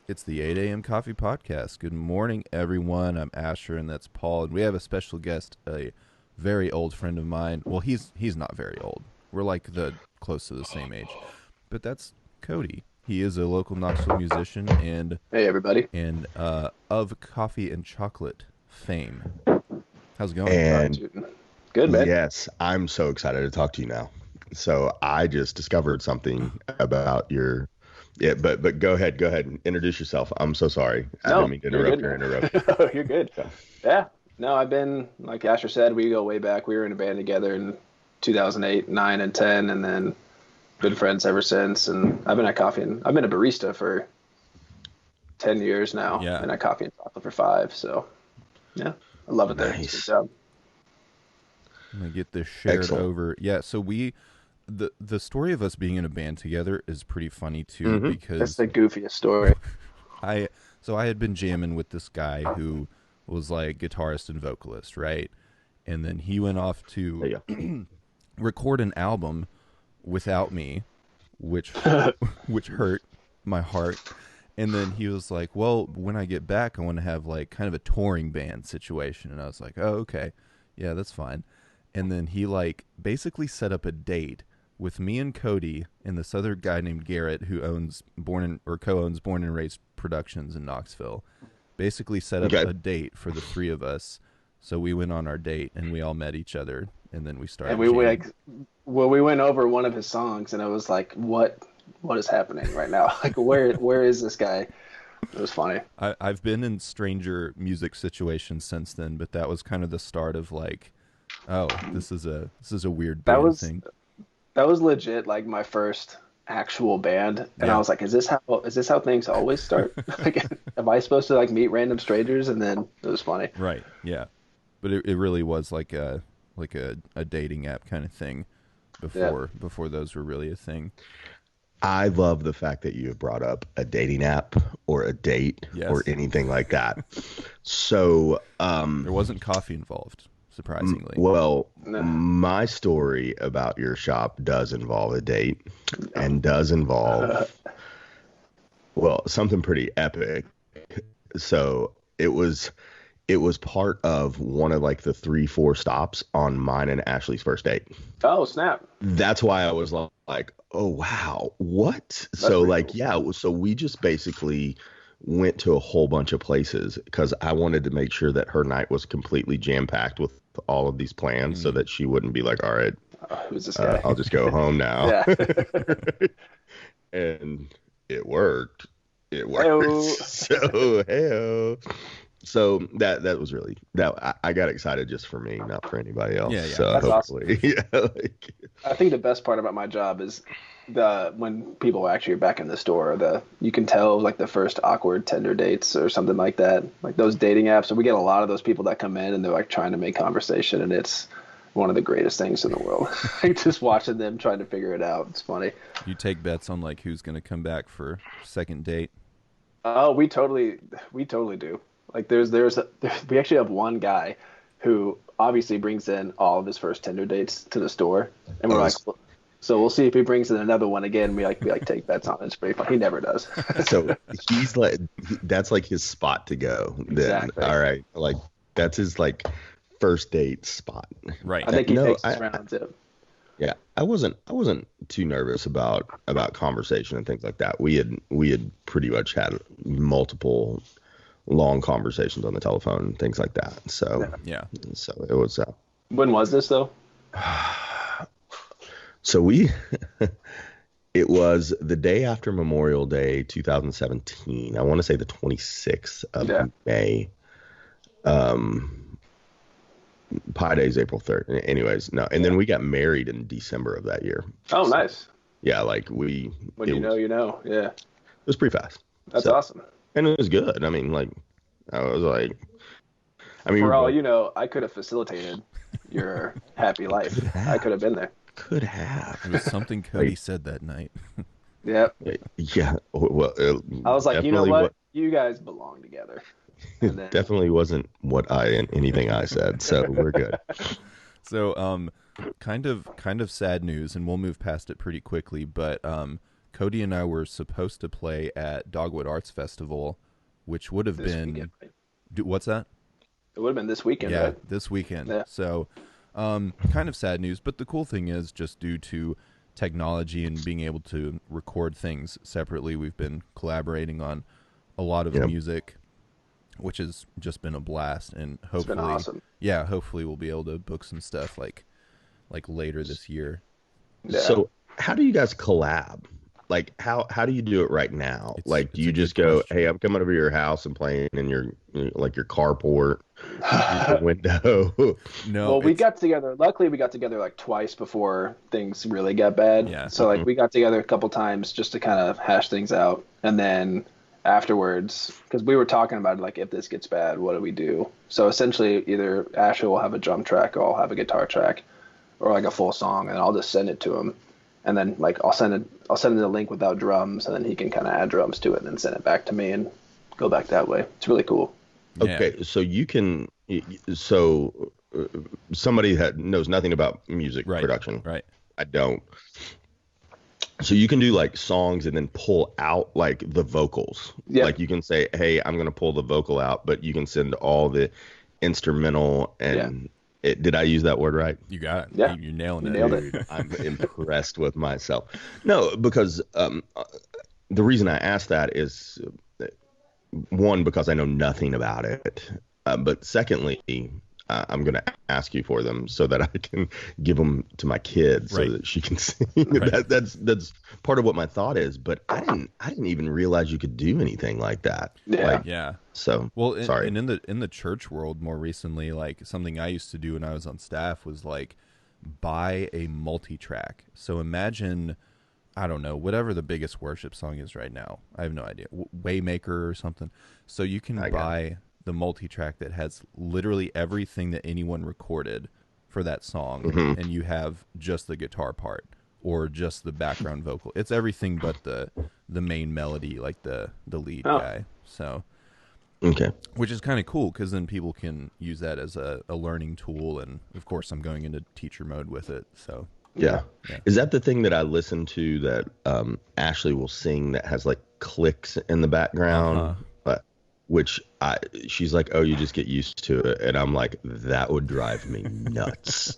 It's the 8 a.m. Coffee Podcast. Good morning, everyone. I'm Asher, and that's Paul. And we have a special guest, a very old friend of mine. Well, he's not very old. We're like close to the same age. But that's Cody. He is a local Knoxville musician and Hey, everybody. Of coffee and chocolate fame. How's it going? And Good, man. yes, I'm so excited to talk to you now. So I just discovered something about your but go ahead and introduce yourself. I'm so sorry. I didn't mean to interrupt you. Oh, you're good. Yeah. No, I've been, like Asher said, we go way back. We were in a band together in 2008, 9, and 10, and then been friends ever since. And I've been at coffee, and I've been a barista for 10 years now. Yeah. And at coffee and chocolate for 5. So, yeah, I love it there. Nice. It's a good job. I'm gonna get this shared Excellent. over. Yeah, so the story of us being in a band together is pretty funny too because That's the goofiest story. I had been jamming with this guy who was like guitarist and vocalist, right? And then he went off to record an album without me, which hurt my heart. And then he was like, "Well, when I get back, I want to have like kind of a touring band situation." And I was like, "Oh, okay. Yeah, that's fine." And then he like basically set up a date with me and Cody and this other guy named Garrett who co-owns Born and Raised Productions in Knoxville. Basically set up a date for the three of us. So we went on our date and we all met each other and then we started. And we went over one of his songs, and I was like, what is happening right now? Like, where is this guy? It was funny. I've been in stranger music situations since then, but that was kind of the start of like, oh, this is a weird band thing. That was legit like my first actual band, and I was like, is this how things always start? Like, am I supposed to like meet random strangers? And then it was funny. Right. Yeah. But it really was like a dating app kind of thing before those were really a thing. I love the fact that you have brought up a dating app or a date or anything like that. So there wasn't coffee involved. Surprisingly. Well, my story about your shop does involve a date and does involve, something pretty epic. So it was part of one of like the 3-4 stops on mine and Ashley's first date. Oh, snap. That's why I was like, oh, wow, what? So like, cool. So we just basically went to a whole bunch of places because I wanted to make sure that her night was completely jam-packed with all of these plans so that she wouldn't be like, all right, who's this guy? I'll just go home now. Yeah. And it worked. Hey-o. So that was really that I got excited just for me, not for anybody else. Yeah. So that's hopefully, awesome. I think the best part about my job is when people actually are back in the store, you can tell like the first awkward Tinder dates or something like that, like those dating apps. So we get a lot of those people that come in and they're like trying to make conversation, and it's one of the greatest things in the world. Like just watching them trying to figure it out. It's funny. You take bets on like who's going to come back for second date? Oh, we totally do. Like we actually have one guy who obviously brings in all of his first Tinder dates to the store, and we're like, so we'll see if he brings in another one again. We take bets on it. It's pretty fun. He never does. So he's like, that's like his spot to go. Then. Exactly. All right, like that's his like first date spot. Right. I think he takes his rounds. Yeah, I wasn't too nervous about conversation and things like that. We had pretty much had multiple long conversations on the telephone and things like that. So so it was. When was this though? So it was the day after Memorial Day, 2017. I want to say the 26th of May. Pi Day's April 3rd. Anyways, no. And then we got married in December of that year. Oh, so, nice. Yeah, like when you know. Yeah. It was pretty fast. That's awesome. And it was good. I mean, like, for all you know, I could have facilitated your happy life. I could have been there. Could have. It was something Cody said that night. Yep. Yeah. Well, I was like, you know what? You guys belong together. It definitely wasn't anything I said, so we're good. So, kind of sad news, and we'll move past it pretty quickly. But Cody and I were supposed to play at Dogwood Arts Festival, which would have This been weekend, right? what's that? It would have been this weekend, Yeah, right? this weekend. Yeah. So, kind of sad news, but the cool thing is just due to technology and being able to record things separately, we've been collaborating on a lot of music, which has just been a blast. And hopefully, It's been awesome. Yeah, hopefully we'll be able to book some stuff like later this year. Yeah. So how do you guys collab? Like how do you do it right now? Like do it's you a just good go, question. hey, I'm coming over to your house and playing in your like your carport, your window? No, Well, we got together. Luckily, we got together like twice before things really got bad. Yeah. So like we got together a couple times just to kind of hash things out, and then afterwards, because we were talking about like if this gets bad, what do we do? So essentially, either Asher will have a drum track, or I'll have a guitar track, or like a full song, and I'll just send it to him, and then like I'll send him the link without drums, and then he can kind of add drums to it, and then send it back to me, and go back that way. It's really cool. Okay, so you can so somebody that knows nothing about music production. Right. I don't. So you can do like songs and then pull out like the vocals. Yeah. Like you can say, "Hey, I'm going to pull the vocal out," but you can send all the instrumental and did I use that word right? You got it. Yeah. You're nailing it. Nailed it. I'm impressed with myself. No, because the reason I asked that is one, because I know nothing about it, but secondly, I'm going to ask you for them so that I can give them to my kids so that she can see. That's part of what my thought is. But I didn't even realize you could do anything like that. Yeah. So sorry. And in the church world more recently, like something I used to do when I was on staff was like buy a multi-track. So imagine, I don't know, whatever the biggest worship song is right now. I have no idea. Waymaker or something. So you can buy the multi-track that has literally everything that anyone recorded for that song, and you have just the guitar part or just the background vocal. It's everything but the main melody, like the lead guy. So which is kind of cool because then people can use that as a learning tool, and of course I'm going into teacher mode with it. So yeah. Is that the thing that I listen to that Ashley will sing that has like clicks in the background? Which she's like, oh, you just get used to it. And I'm like, that would drive me nuts.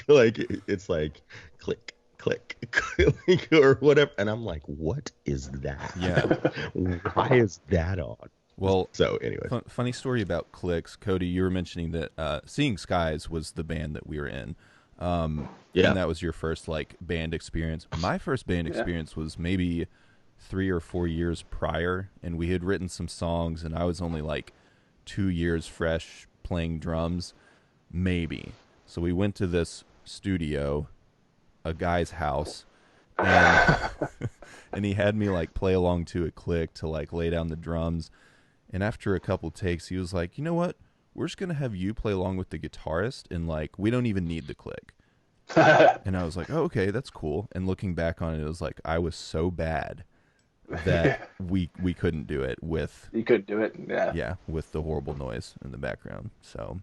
Like, it's like click, click, click, or whatever. And I'm like, what is that? Yeah. Why is that on? Well, so anyway. Funny story about clicks. Cody, you were mentioning that Seeing Skies was the band that we were in. And that was your first like band experience. My first band experience was maybe 3 or 4 years prior, and we had written some songs, and I was only like 2 years fresh playing drums, maybe. So we went to this studio, a guy's house, and and he had me like play along to a click to like lay down the drums. And after a couple takes, he was like, you know what? We're just gonna have you play along with the guitarist, and like we don't even need the click. And I was like, oh, okay, that's cool. And looking back on it, it was like I was so bad that we couldn't do it with you couldn't do it with the horrible noise in the background. So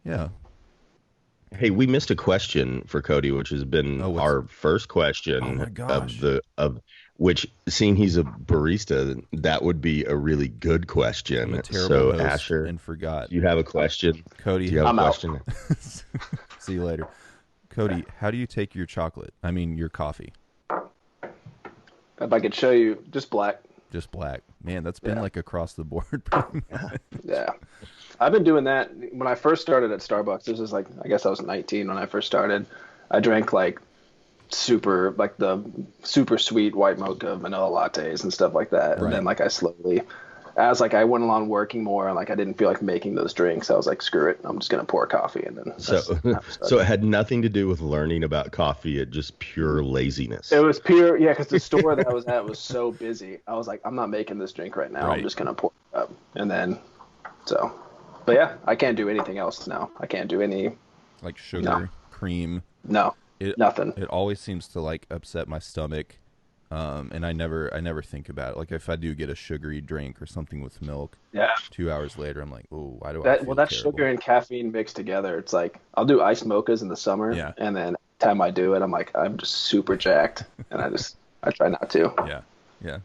hey, we missed a question for Cody, which has been our first question. Oh my gosh. of which, seeing he's a barista, that would be a really good question. I'm a terrible host Asher, and forgot. You have a question? Cody, do you have a question? See you later. Cody, how do you take your your coffee? If I could show you, just black. Just black. Man, that's been like across the board. Yeah. I've been doing that. When I first started at Starbucks, this is like, I guess I was 19 when I first started. I drank like the super sweet white mocha vanilla lattes and stuff like that. And then like I slowly, as like I went along working more and like I didn't feel like making those drinks, I was like, screw it, I'm just gonna pour coffee. And then so it had nothing to do with learning about coffee. It just pure laziness. It was pure, because the store that I was at was so busy. I was like, I'm not making this drink right now. I'm just gonna pour it up. And then but yeah, I can't do anything else now. I can't do any like sugar, cream. No, nothing. It always seems to like upset my stomach. And I never think about it. Like if I do get a sugary drink or something with milk, 2 hours later, I'm like, oh, why do I feel that's terrible? sugar and caffeine mixed together. It's like I'll do iced mochas in the summer, and then time I do it, I'm like, I'm just super jacked, and I just I try not to. Yeah. Yeah.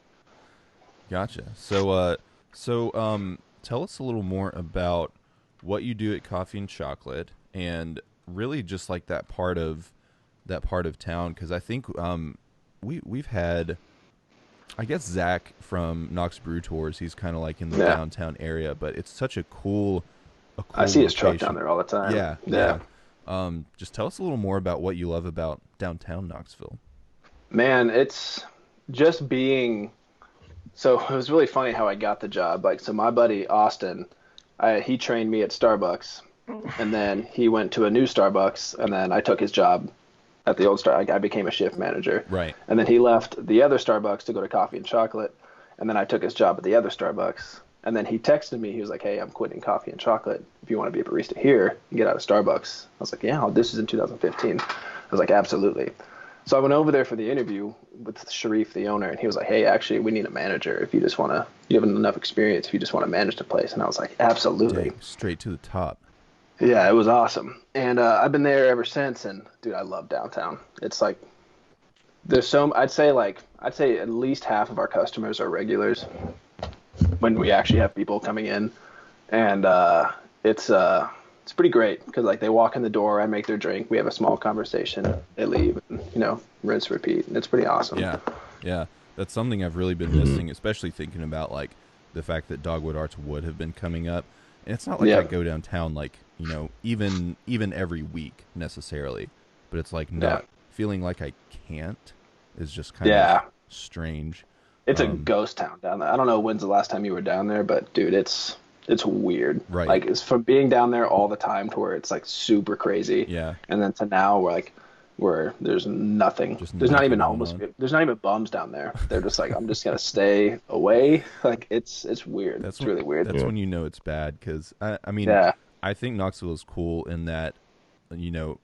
Gotcha. Tell us a little more about what you do at Coffee and Chocolate, and really just like that part of town, because I think we've had, I guess, Zach from Knox Brew Tours. He's kind of like in the Yeah. downtown area, but it's such a cool I see his truck location. down there all the time. Yeah, Yeah. yeah. Just tell us a little more about what you love about downtown Knoxville. Man, it's just being. So it was really funny how I got the job. Like, so my buddy Austin, he trained me at Starbucks, and then he went to a new Starbucks, and then I took his job at the old I became a shift manager. Right. And then he left the other Starbucks to go to Coffee and Chocolate, and then I took his job at the other Starbucks. And then he texted me. He was like, "Hey, I'm quitting Coffee and Chocolate. If you want to be a barista here and get out of Starbucks." I was like, "Yeah, this is in 2015." I was like, "Absolutely." So I went over there for the interview with Sharif, the owner, and he was like, "Hey, actually, we need a manager. If you just want to, you have enough experience. If you just want to manage the place." And I was like, "Absolutely." Dang, straight to the top. Yeah, it was awesome. And I've been there ever since. And dude, I love downtown. It's like there's I'd say at least half of our customers are regulars when we actually have people coming in, and it's pretty great because like they walk in the door, I make their drink, we have a small conversation, they leave, and rinse, repeat, and it's pretty awesome. Yeah, yeah. That's something I've really been missing, especially thinking about like the fact that Dogwood Arts would have been coming up, and it's not like I go downtown like even every week necessarily, but it's like not feeling like I can't is just kind of strange. It's a ghost town down there. I don't know when's the last time you were down there, but dude, it's weird. Right. Like it's from being down there all the time to where it's like super crazy. Yeah. And then to now where there's nothing. There's not even homeless people. There's not even bums down there. They're just like, I'm just gonna stay away. Like it's weird. It's really weird. That's when you know it's bad, because I mean, I think Knoxville is cool in that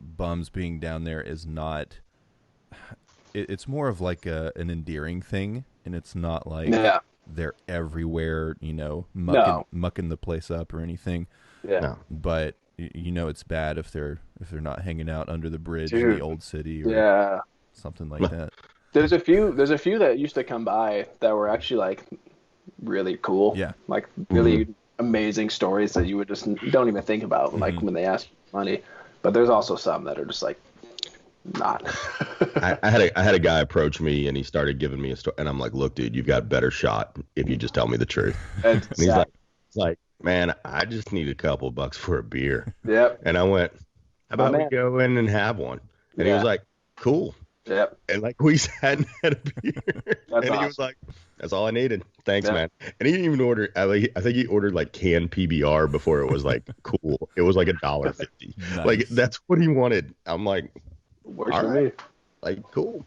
bums being down there is not. It's more of like an endearing thing, and it's not like they're everywhere, mucking the place up or anything. Yeah. No. But it's bad if they're not hanging out under the bridge in the old city or something like that. There's a few that used to come by that were actually like really cool. Yeah. Like really amazing stories that you don't even think about like when they ask for money. But there's also some that are just like not. I had a guy approach me and he started giving me a story, and I'm like, "Look, dude, you've got a better shot if you just tell me the truth." And he's like, "Man, I just need a couple bucks for a beer." Yep. And I went, "How about we go in and have one?" And he was like, "Cool." Yep. And like we sat and had a beer, and he was like, "That's all I needed. Thanks, man." And he didn't even order. I think he ordered like canned PBR before it was like cool. It was like $1.50. Nice. Like that's what he wanted. I'm like, works for me. Like cool.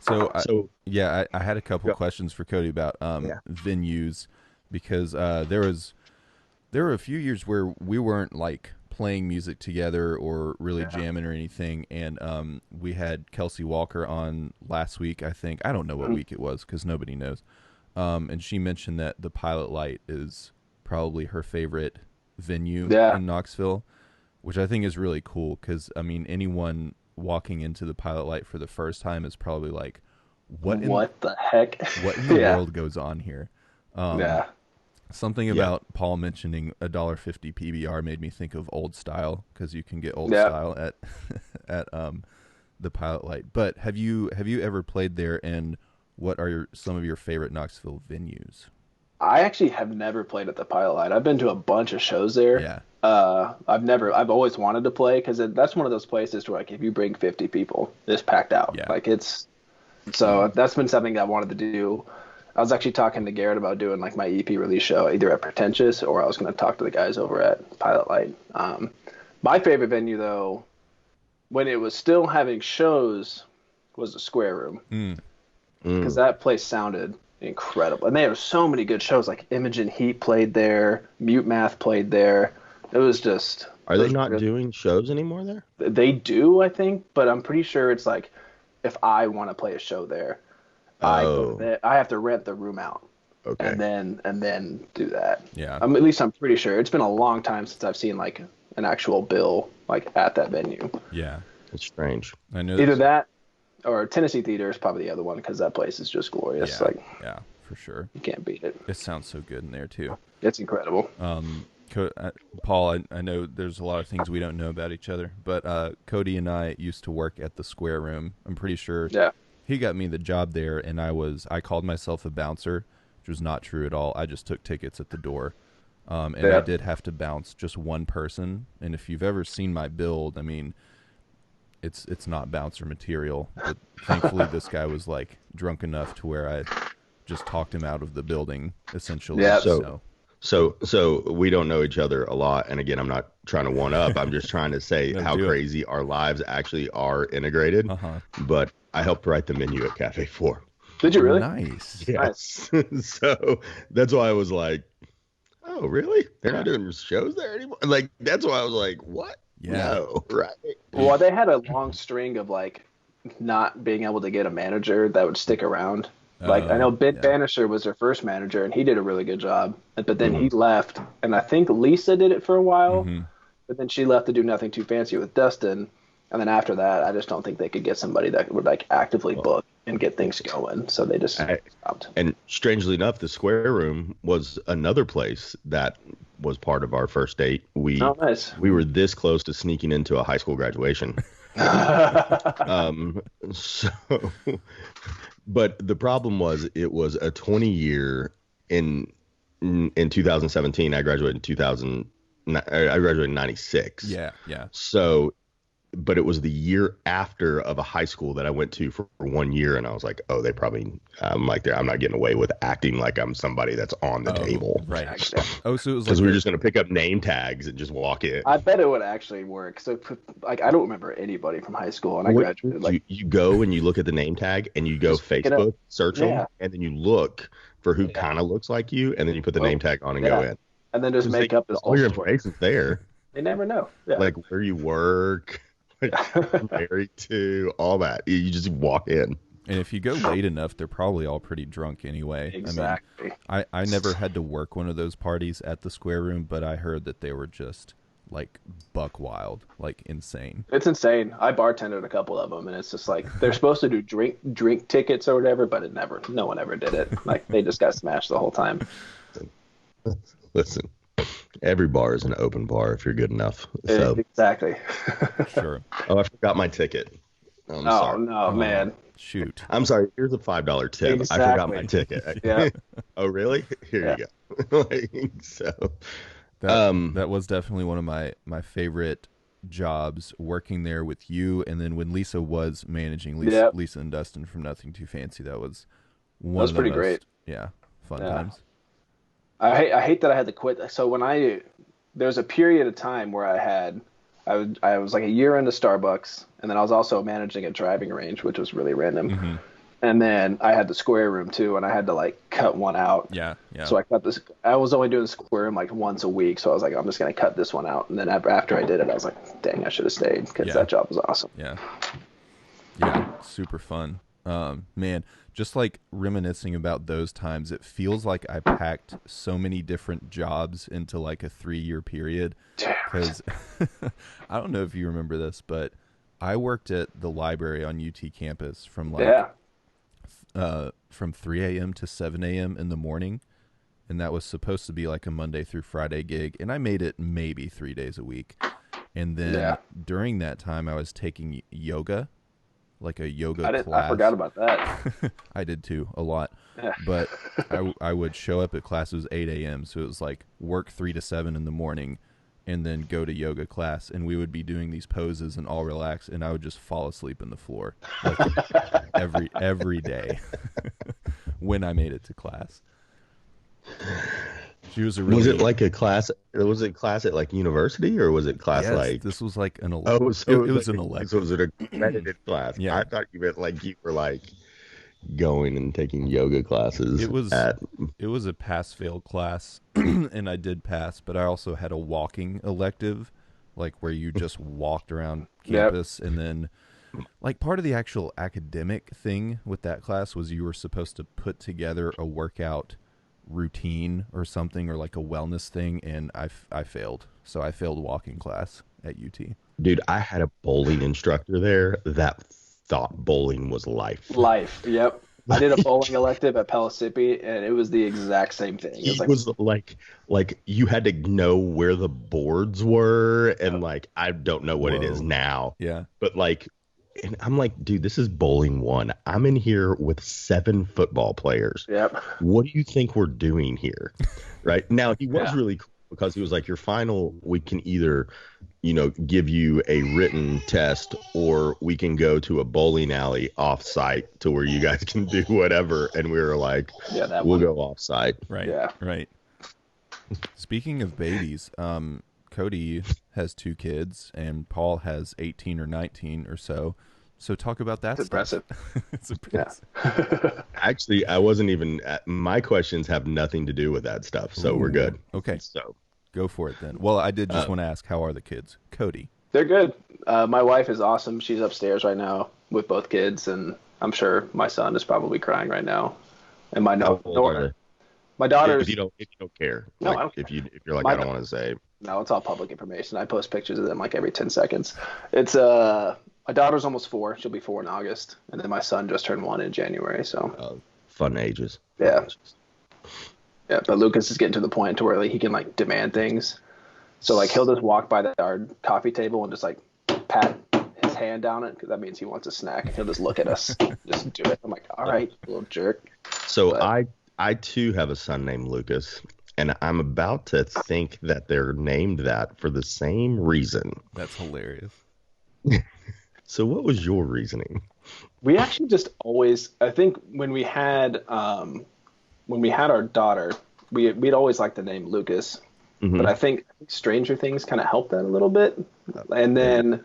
So I had a couple questions for Cody about venues, because there were a few years where we weren't like playing music together or really jamming or anything, and we had Kelsey Walker on last week. I think I don't know what week it was because nobody knows, and she mentioned that the Pilot Light is probably her favorite venue in Knoxville, which I think is really cool because I mean anyone walking into the Pilot Light for the first time is probably like, what the heck? What in the world goes on here? Something about Paul mentioning $1.50 PBR made me think of Old Style, because you can get Old Style at the Pilot Light. But have you ever played there, and what are some of your favorite Knoxville venues? I actually have never played at the Pilot Light. I've been to a bunch of shows there. Yeah. I've always wanted to play because that's one of those places where like if you bring 50 people, it's packed out. Yeah. Like so that's been something that I wanted to do. I was actually talking to Garrett about doing like my EP release show either at Pretentious or I was going to talk to the guys over at Pilot Light. My favorite venue though, when it was still having shows, was the Square Room, because that place sounded incredible, and they have so many good shows. Like Imogen Heap played there, Mute Math played there. It was just. Are they not doing shows anymore there? They do, I think, but I'm pretty sure it's like if I want to play a show there, I have to rent the room out, and then do that. Yeah. At least I'm pretty sure. It's been a long time since I've seen like an actual bill like at that venue. Yeah, it's strange. I know. Either that, or Tennessee Theater is probably the other one because that place is just glorious. Yeah, Like yeah, for sure. you can't beat it. It sounds so good in there too. It's incredible. Paul, I know there's a lot of things we don't know about each other, but Cody and I used to work at the Square Room. I'm pretty sure Yeah. he got me the job there, and I called myself a bouncer, which was not true at all. I just took tickets at the door, and Yeah. I did have to bounce just one person. And if you've ever seen my build, I mean, it's not bouncer material. But thankfully, this guy was like drunk enough to where I just talked him out of the building, essentially. Yeah. So we don't know each other a lot, and again, I'm not trying to one up. I'm just trying to say No, how do it. crazy our lives actually are integrated. But I helped write the menu at Cafe 4. Did you really? Nice. Yes. So that's why I was like, oh, really? They're not doing shows there anymore? Like, that's why I was like, what? Yeah. No, right? Well, they had a long string of like not being able to get a manager that would stick around. Like I know Ben yeah. Banisher was their first manager, and he did a really good job. But then he left, and I think Lisa did it for a while. But then she left to do Nothing Too Fancy with Dustin. And then after that, I just don't think they could get somebody that would like actively book and get things going. So they just stopped. And strangely enough, the Square Room was another place that was part of our first date. Nice. We were this close to sneaking into a high school graduation. So, but the problem was it was a 20-year in 2017. I graduated in 2000. I graduated in 96. Yeah. So, but it was the year after of a high school that I went to for 1 year, and I was like, oh, they probably, I'm not getting away with acting like I'm somebody that's on the table. Right. Oh, so it was because we were just going to pick up name tags and just walk in. I bet it would actually work. So, like, I don't remember anybody from high school, and I graduated. Like, you go and you look at the name tag, and you go Facebook, search them, and then you look for who kind of looks like you, and then you put the name tag on and go in. And then just make up this all your information's there. They never know. Yeah. Like where you work, like you're married to, all that. You just walk in. And if you go late enough, they're probably all pretty drunk anyway. Exactly. I mean, I never had to work one of those parties at the Square Room, but I heard that they were just like buck wild, like insane. It's insane. I bartended a couple of them, and it's just like they're supposed to do drink tickets or whatever, but no one ever did it. Like they just got smashed the whole time. Listen, every bar is an open bar if you're good enough. So. Exactly. Sure. Oh, I forgot my ticket. Sorry. No, man. Shoot. I'm sorry. Here's a $5 tip. Exactly. I forgot my ticket. Yeah. Oh, really? Here you go. That was definitely one of my favorite jobs, working there with you, and then when Lisa was managing Lisa and Dustin from Nothing Too Fancy, that was one of the pretty most, great. Yeah, fun times. I hate that I had to quit. So there was a period of time where I was like a year into Starbucks, and then I was also managing a driving range, which was really random. Mm-hmm. And then I had the Square Room too, and I had to like cut one out. Yeah. So I cut this. I was only doing the Square Room like once a week, so I was like, I'm just gonna cut this one out. And then after I did it, I was like, dang, I should have stayed because that job was awesome. Yeah, super fun. Man, just like reminiscing about those times, it feels like I packed so many different jobs into like a 3-year period. Because I don't know if you remember this, but I worked at the library on UT campus from from 3 a.m. to 7 a.m. in the morning. And that was supposed to be like a Monday through Friday gig. And I made it maybe 3 days a week. And then during that time, I was taking yoga, like a yoga class. I forgot about that. I did too, a lot. Yeah. But I would show up at classes 8 a.m. So it was like work 3 to 7 in the morning and then go to yoga class. And we would be doing these poses and all relax. And I would just fall asleep in the floor like every day when I made it to class. She was a really... Was it like a class? Was it class at like university, or was it class like? This was like an elective. Oh, so it was an elective. So was it a accredited class? Yeah. I thought you meant like you were like going and taking yoga classes. It was a pass-fail class, and I did pass. But I also had a walking elective, like where you just walked around campus, and then like part of the actual academic thing with that class was you were supposed to put together a workout routine or something, or like a wellness thing, and I failed. So I failed walking class at UT. Dude, I had a bowling instructor there that thought bowling was life. Life. Yep. I did a bowling elective at Pellissippi, and it was the exact same thing. It He was like you had to know where the boards were, and like I don't know what it is now. Yeah. But like, and I'm like, dude, this is bowling one. I'm in here with 7 football players. Yep. What do you think we're doing here? Right now, he was really cool because he was like, your final, we can either, give you a written test, or we can go to a bowling alley off site to where you guys can do whatever. And we were like, we'll go off site. Right. Yeah. Right. Speaking of babies, Cody has 2 kids and Paul has 18 or 19 or so. So talk about that. It's impressive. It's impressive. Yeah. Actually, I wasn't even, my questions have nothing to do with that stuff. So we're good. Okay. So go for it then. Well, I did just want to ask, how are the kids? Cody. They're good. My wife is awesome. She's upstairs right now with both kids, and I'm sure my son is probably crying right now. And my daughter. My daughter's. If you don't care, no, like, I don't if you're like, I don't want to say. No, it's all public information. I post pictures of them like every 10 seconds. It's my daughter's almost 4. She'll be 4 in August, and then my son just turned 1 in January. So fun ages. Yeah. Yeah, but Lucas is getting to the point to where like he can like demand things. So like he'll just walk by our coffee table and just like pat his hand down it, because that means he wants a snack. And he'll just look at us, just do it. I'm like, all right, little jerk. So but, I too have a son named Lucas, and I'm about to think that they're named that for the same reason. That's hilarious. So what was your reasoning? We actually just always, I think when we had our daughter, we'd always liked the name Lucas. Mm-hmm. But I think Stranger Things kind of helped that a little bit. And then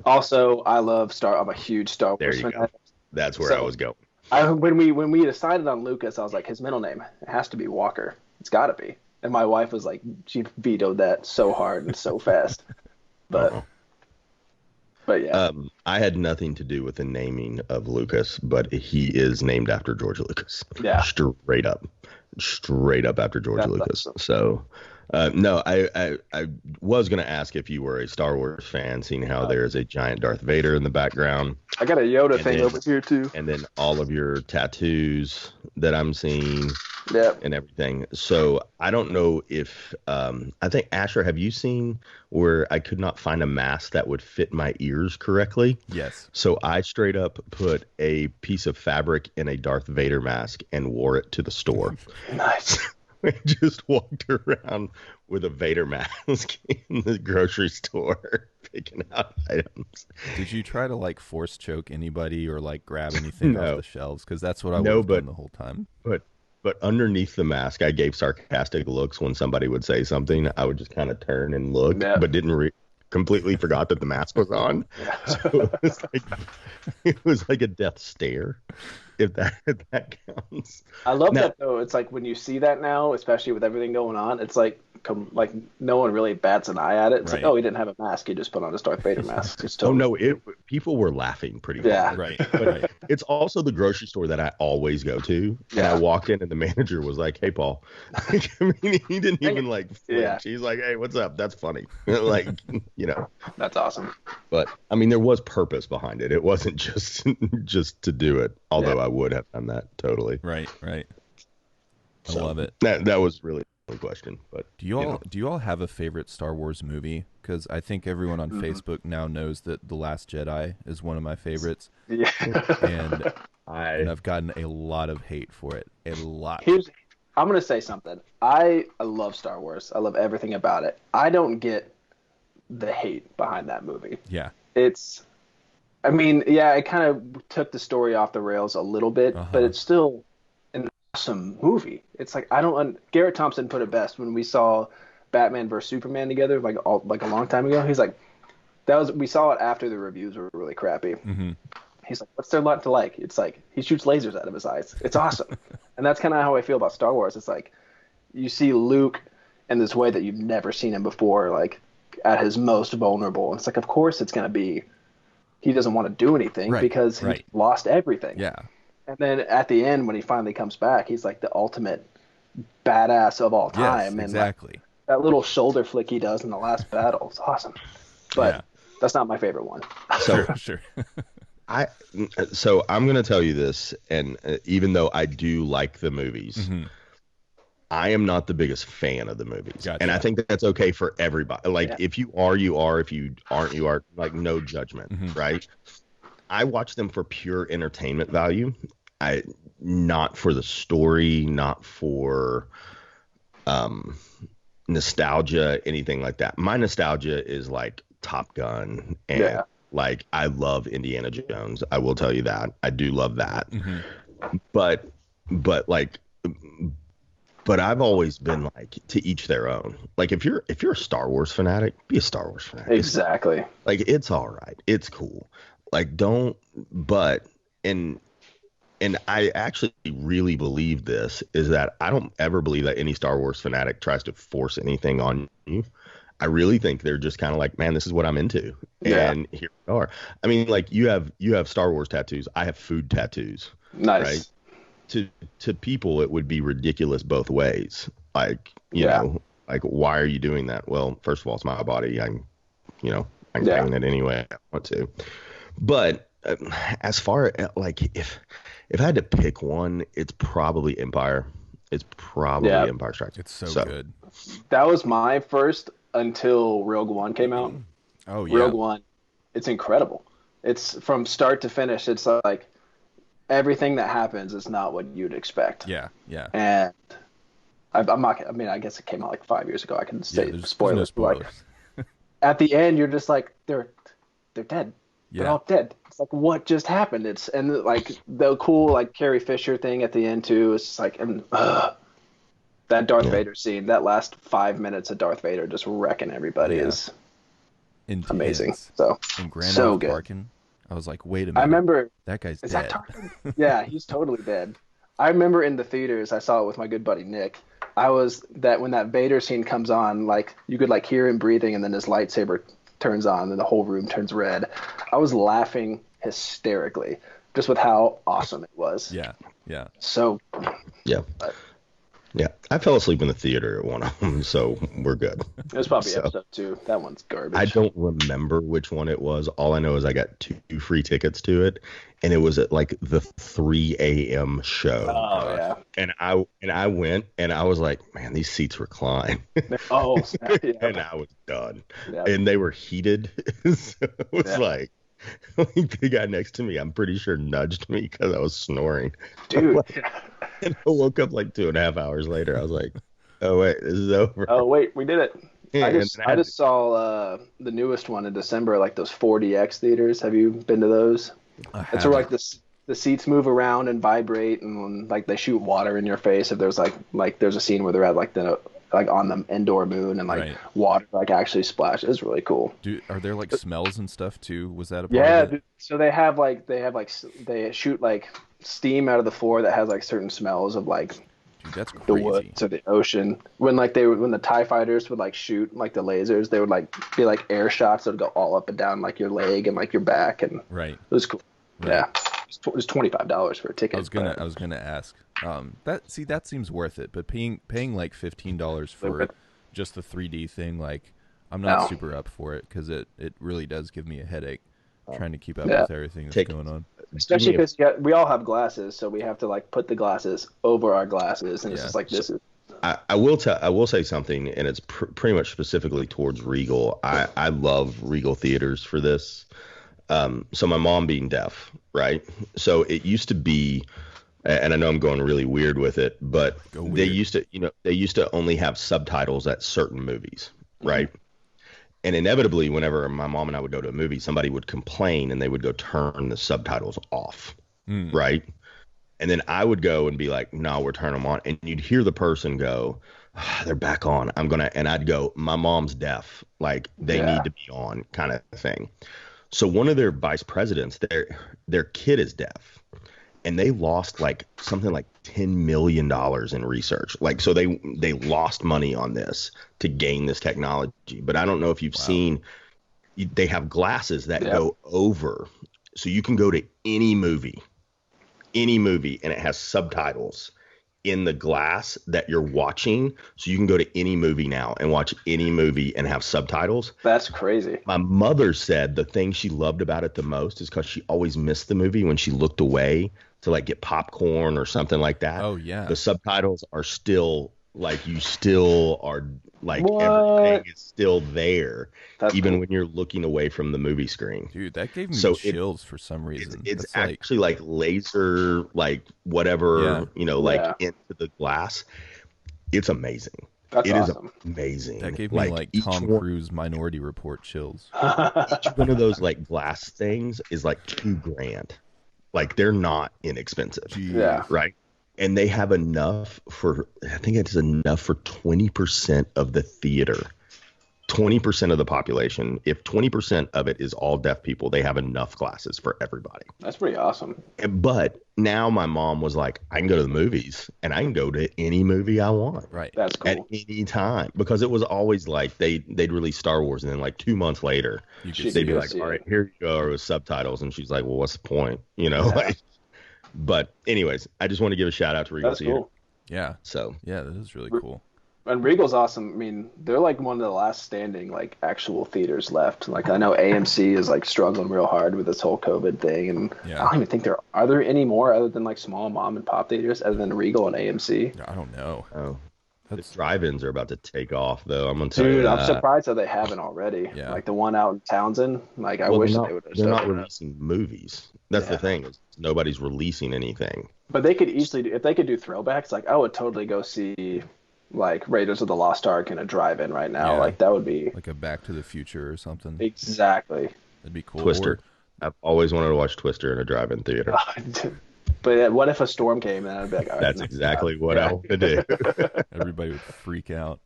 also I'm a huge Star Wars fan. That's where I was going. When we decided on Lucas, I was like, his middle name, it has to be Walker. It's got to be. And my wife was like, she vetoed that so hard and so fast. But yeah. I had nothing to do with the naming of Lucas, but he is named after George Lucas. Yeah. Straight up after George Lucas. Awesome. So, no, I was going to ask if you were a Star Wars fan, seeing how there's a giant Darth Vader in the background. I got a Yoda thing over here too. And then all of your tattoos that I'm seeing. Yep. And everything. So I don't know if I think, Asher, have you seen where I could not find a mask that would fit my ears correctly? Yes. So I straight up put a piece of fabric in a Darth Vader mask and wore it to the store. Nice. I just walked around with a Vader mask in the grocery store picking out items. Did you try to like force choke anybody or like grab anything off the shelves? Because that's what I was doing the whole time. But underneath the mask, I gave sarcastic looks when somebody would say something. I would just kind of turn and look, but didn't completely forgot that the mask was on. So it was like a death stare, if that counts. I love that though. It's like when you see that now, especially with everything going on, it's like no one really bats an eye at it. It's like, oh, he didn't have a mask. He just put on his Darth Vader mask. People were laughing pretty hard. Yeah. Right. But it's also the grocery store that I always go to. And I walked in and the manager was like, hey, Paul. I mean, he didn't even like flinch. Yeah. He's like, hey, what's up? That's funny. Like, That's awesome. But I mean, there was purpose behind it. It wasn't just to do it. Although I would have done that totally. Right. I love it. That was really a question. But do you all have a favorite Star Wars movie? Because I think everyone on Facebook now knows that The Last Jedi is one of my favorites. Yeah. And I've gotten a lot of hate for it. A lot. I'm gonna say something. I love Star Wars. I love everything about it. I don't get the hate behind that movie. Yeah. It kind of took the story off the rails a little bit, but it's still an awesome movie. It's like Garrett Thompson put it best when we saw Batman vs Superman together, like a long time ago. He's like, we saw it after the reviews were really crappy. Mm-hmm. He's like, what's there not to like? It's like he shoots lasers out of his eyes. It's awesome. And that's kind of how I feel about Star Wars. It's like you see Luke in this way that you've never seen him before, like at his most vulnerable. And it's like, of course it's going to be, he doesn't want to do anything because he's lost everything. Yeah. And then at the end, when he finally comes back, he's like the ultimate badass of all time. Yes, exactly. And that little shoulder flick he does in the last battle is awesome. But that's not my favorite one. So sure. So I'm going to tell you this, and even though I do like the movies, Mm-hmm. I am not the biggest fan of the movies. Gotcha. And I think that's okay for everybody. Like, Yeah. if you are, you are. If you aren't, you are. Like, no judgment, Mm-hmm. right? I watch them for pure entertainment value. Not for the story, not for nostalgia, anything like that. My nostalgia is like Top Gun, and Yeah. like I love Indiana Jones. I will tell you that. I do love that. Mm-hmm. But like but I've always been like, to each their own. Like, if you're a Star Wars fanatic, be a Star Wars fanatic. Exactly. Like, it's all right. It's cool. Like, don't, but, and I actually really believe this, is that I don't ever believe that any Star Wars fanatic tries to force anything on you. I really think they're just kind of like, man, this is what I'm into. Yeah. And here we are. I mean, like, you have Star Wars tattoos. I have food tattoos. Nice. Right? To people, it would be ridiculous both ways. Like, you know, like, why are you doing that? Well, first of all, it's my body. I'm paint it anyway I want to. But as far as, like, if I had to pick one, it's probably Empire. It's probably Empire Strikes. It's so good. That was my first until Rogue One came out. Oh yeah. Rogue One, it's incredible. It's from start to finish. It's like everything that happens is not what you'd expect. Yeah, yeah. And I'm not. I mean, I guess it came out like 5 years ago. I can say there's spoilers. no spoilers. Like, at the end, you're just like, they're dead. Yeah. They're all dead. It's like, what just happened? And like the cool like Carrie Fisher thing at the end too. It's just like, and that Darth Vader scene, that last 5 minutes of Darth Vader just wrecking everybody is Intense. amazing. So and Grand so Moff good. Tarkin, I was like, wait a minute. I remember that guy's is dead. that Tarkin? Yeah, he's totally dead. I remember in the theaters, I saw it with my good buddy Nick. When that Vader scene comes on, like you could like hear him breathing, and then his lightsaber turns on, and the whole room turns red. I was laughing hysterically just with how awesome it was. Yeah, yeah. So, yeah. Yeah, I fell asleep in the theater at one of them, so we're good. It was probably episode 2. That one's garbage. I don't remember which one it was. All I know is I got 2 free tickets to it, and it was at like the 3 a.m. show. Oh yeah. And I went, and I was like, man, these seats recline. Oh, yeah. And I was done. Yeah. And they were heated, so it was like the guy next to me, I'm pretty sure, nudged me because I was snoring. Dude. And I woke up like 2.5 hours later. I was like, oh, wait, this is over. Oh, wait, we did it. Yeah, I just saw the newest one in December, like those 4DX theaters. Have you been to those? It's where like the seats move around and vibrate, and like they shoot water in your face. If there's like there's a scene where they're at like on the Endor moon, and like water like actually splashes. It's really cool. Are there like smells and stuff too? Was that a part of it? Yeah, so they shoot like steam out of the floor that has like certain smells of like that's crazy. the woods or the ocean. When the TIE fighters would like shoot like the lasers, they would like be like air shots that would go all up and down like your leg and like your back, and it was cool. Right. Yeah, it was $25 for a ticket. I was gonna ask. That seems worth it, but paying like $15 for just the 3D thing, like I'm not super up for it, because it really does give me a headache trying to keep up with everything that's going on. Especially because we all have glasses, so we have to like put the glasses over our glasses, and it's just like this is. I will say something, and it's pretty much specifically towards Regal. I love Regal theaters for this. So my mom being deaf, right? So it used to be, and I know I'm going really weird with it, but they used to only have subtitles at certain movies, right? Mm-hmm. And inevitably, whenever my mom and I would go to a movie, somebody would complain and they would go turn the subtitles off, right? And then I would go and be like, no, we're turning them on. And you'd hear the person go, they're back on. And I'd go, my mom's deaf. Like, they need to be on, kind of thing. So one of their vice presidents, their kid is deaf. And they lost like something like $10 million in research. Like, so they lost money on this to gain this technology. But I don't know if you've seen, they have glasses that go over. So you can go to any movie, and it has subtitles in the glass that you're watching, so you can go to any movie now and watch any movie and have subtitles. That's crazy. My mother said the thing she loved about it the most is because she always missed the movie when she looked away to like get popcorn or something like that. Oh yeah. The subtitles are still like, you still are like, What? everything is still there. That's even cool. when you're looking away from the movie screen. Dude, that gave me So chills for some reason. It's That's actually like laser, like whatever, like into the glass. It's amazing. That's awesome. Is amazing. That gave me like Tom Cruise Minority Report chills. Each one of those like glass things is like $2,000. Like, they're not inexpensive. Jeez. Yeah. Right. And they have enough for, I think it's enough for 20% of the theater. 20% of the population. If 20% of it is all deaf people, they have enough glasses for everybody. That's pretty awesome. But now my mom was like, I can go to the movies and I can go to any movie I want. Right. That's cool. At any time. Because it was always like they'd release Star Wars and then like 2 months later, they'd be like, all right, here you go with subtitles. And she's like, well, what's the point? Like, but anyways, I just want to give a shout out to Regal Theater. Cool. Yeah. So yeah, that is really cool. And Regal's awesome. I mean, they're like one of the last standing like actual theaters left. Like, I know AMC is like struggling real hard with this whole COVID thing, and I don't even think are there any more other than like small mom and pop theaters other than Regal and AMC? I don't know. Oh, the drive-ins are about to take off though. I'm gonna tell you. Dude, I'm surprised that they haven't already. Yeah. Like the one out in Townsend. Like, I wish they would have. They're not releasing movies. That's the thing, is nobody's releasing anything. But they could easily, if they could do throwbacks, like I would totally go see like Raiders of the Lost Ark in a drive-in right now. Like, that would be like a Back to the Future or something. Exactly. That'd be cool. Twister. I've always wanted to watch Twister in a drive-in theater. But what if a storm came and I'd be like, all right, that's exactly what I want to do. Everybody would freak out.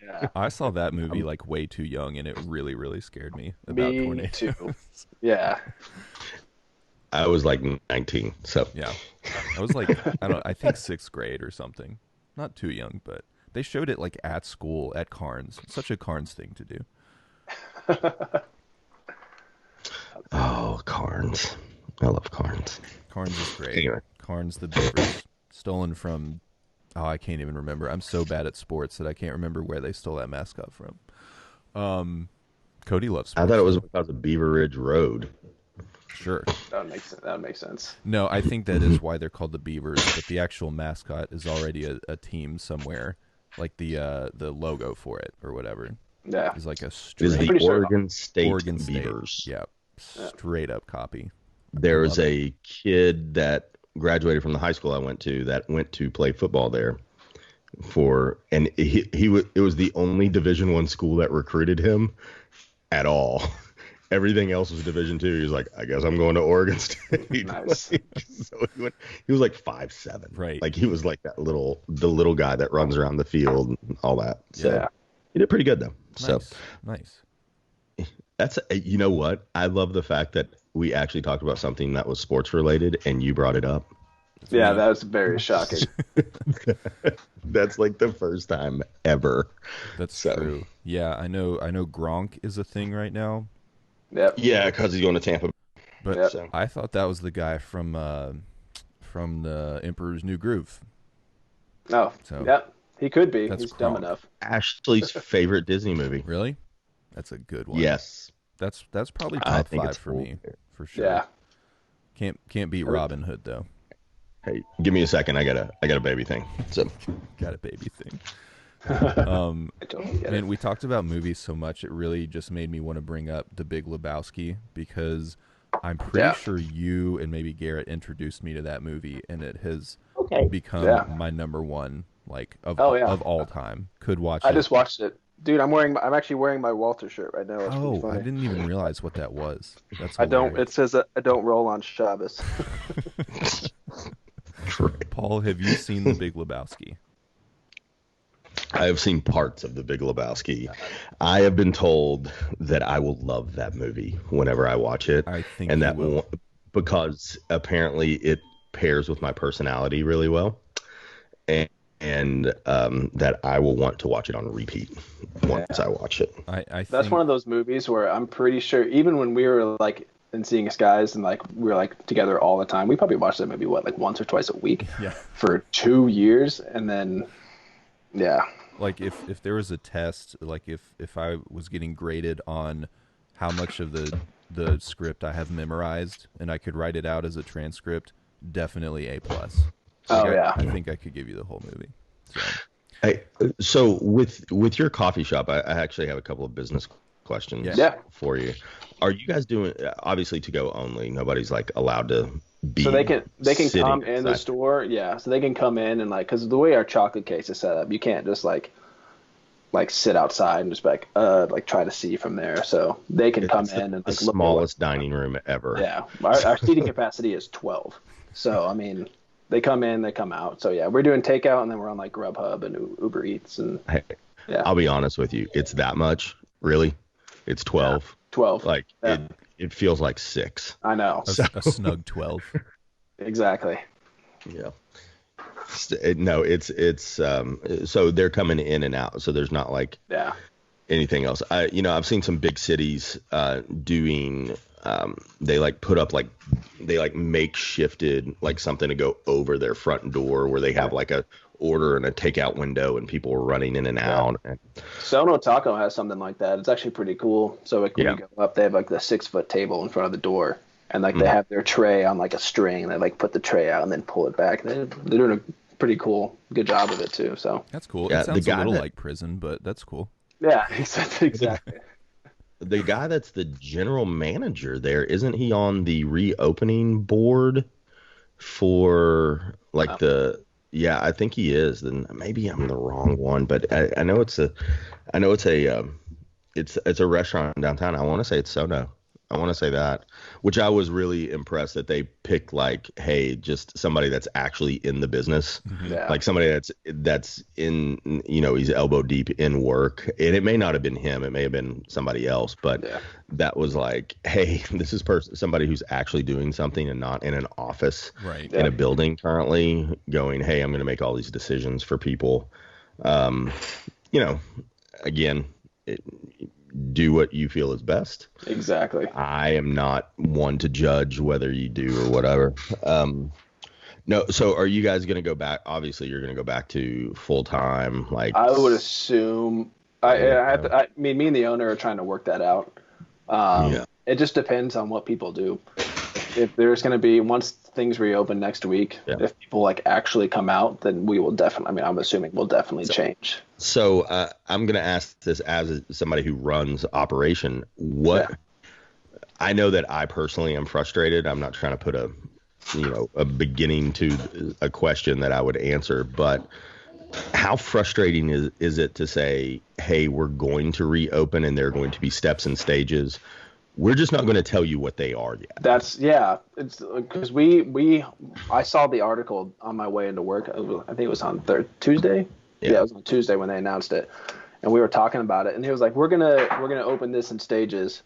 Yeah. I saw that movie like way too young, and it really, really scared me about tornadoes. Too. Yeah. I was like 19, so yeah. I was like, I think 6th grade or something. Not too young, but they showed it like at school at Carnes. Such a Carnes thing to do. Oh, Carnes. I love Carnes. Carnes is great. Anyway. Carnes the Beavers. Stolen from, I can't even remember. I'm so bad at sports that I can't remember where they stole that mascot from. Cody loves sports. I thought it was because of Beaver Ridge Road. Sure. That would make sense. No, I think that is why they're called the Beavers, but the actual mascot is already a team somewhere. Like the logo for it or whatever. Yeah. Is like a straight. Is the Oregon State Beavers. Yeah. Straight up copy. There was a kid that graduated from the high school I went to play football there and it was the only Division I school that recruited him at all. Everything else was Division II. He was like, I guess I'm going to Oregon State. Nice. So he was like 5'7". Right. Like, he was like the little guy that runs around the field and all that. So he did pretty good though. Nice. That's, you know what? I love the fact that we actually talked about something that was sports related and you brought it up. Yeah, that was very shocking. That's like the first time ever. That's true. Yeah, I know Gronk is a thing right now. Yep. Yeah, because he's going to Tampa. But I thought that was the guy from the Emperor's New Groove. Oh, yep. He could be. He's dumb enough. Ashley's favorite Disney movie. Really? That's a good one. Yes. That's probably top 5 for me, for sure. Yeah. Can't beat Robin Hood though. Hey, give me a second. I got a baby thing. So got a baby thing. And we talked about movies so much, it really just made me want to bring up The Big Lebowski, because I'm pretty sure you and maybe Garrett introduced me to that movie, and it has become my number one, like of all time. Could watch it. I just watched it. Dude, I'm actually wearing my Walter shirt right now. Oh, I didn't even realize what that was. That's it says I don't roll on Shabbos. Paul, have you seen The Big Lebowski? I have seen parts of The Big Lebowski. I have been told that I will love that movie whenever I watch it. I think and that will, because apparently it pairs with my personality really well, and that I will want to watch it on repeat once I watch it. I That's one of those movies where I'm pretty sure, even when we were like and Seeing Skies, and like we were like together all the time. We probably watched that movie like once or twice a week Yeah. for 2 years, and then yeah. Like if there was a test, like if I was getting graded on how much of the script I have memorized and I could write it out as a transcript, definitely A plus. Like Yeah. I think I could give you the whole movie. So. Hey, so with your coffee shop, I actually have a couple of business questions for you. Are you guys doing, obviously to go only? Nobody's like allowed to be. So they can come in the store, yeah. So they can come in and like, because the way our chocolate case is set up, you can't just like sit outside and just like try to see from there. So they can come in and like the smallest dining room ever. Yeah, our seating capacity is 12. So I mean, they come in, they come out. So yeah, we're doing takeout, and then we're on like Grubhub and Uber Eats, and hey, yeah. I'll be honest with you, it's that much, really. It's 12. Yeah, 12. Like it feels like 6. I know. A snug 12. Exactly. Yeah. No, it's so they're coming in and out, so there's not like anything else. I've seen some big cities doing they like put up like they like makeshifted like something to go over their front door where they have like a order and a takeout window and people are running in and out. Sono Taco has something like that. It's actually pretty cool. So like when you go up, they have like the 6-foot table in front of the door, and like they have their tray on like a string. They like put the tray out and then pull it back. They're doing a pretty good job of it too. So that's cool. It sounds a little like prison, but that's cool. Yeah, exactly. The guy that's the general manager there, isn't he on the reopening board for like yeah, I think he is. Then maybe I'm the wrong one, but I know it's a restaurant downtown. I want to say it's Sono. I want to say that, which I was really impressed that they picked like, hey, just somebody that's actually in the business, like somebody that's in, he's elbow deep in work, and it may not have been him, it may have been somebody else, but that was like, hey, this is somebody who's actually doing something and not in an office in a building currently going, hey, I'm going to make all these decisions for people. Again, do what you feel is best. Exactly. I am not one to judge whether you do or whatever. No. So are you guys going to go back? Obviously you're going to go back to full time. Like I would assume I mean, me and the owner are trying to work that out. It just depends on what people do. If there's going to be, once things reopen next week, if people like actually come out, then we will definitely, I mean, I'm assuming we'll definitely change. So I'm going to ask this as somebody who runs operation. I know that I personally am frustrated. I'm not trying to put a beginning to a question that I would answer, but how frustrating is it to say, hey, we're going to reopen and there are going to be steps and stages. We're just not going to tell you what they are yet. It's because I saw the article on my way into work. I think it was on Tuesday. Yeah, it was on Tuesday when they announced it, and we were talking about it. And he was like, "We're gonna open this in stages,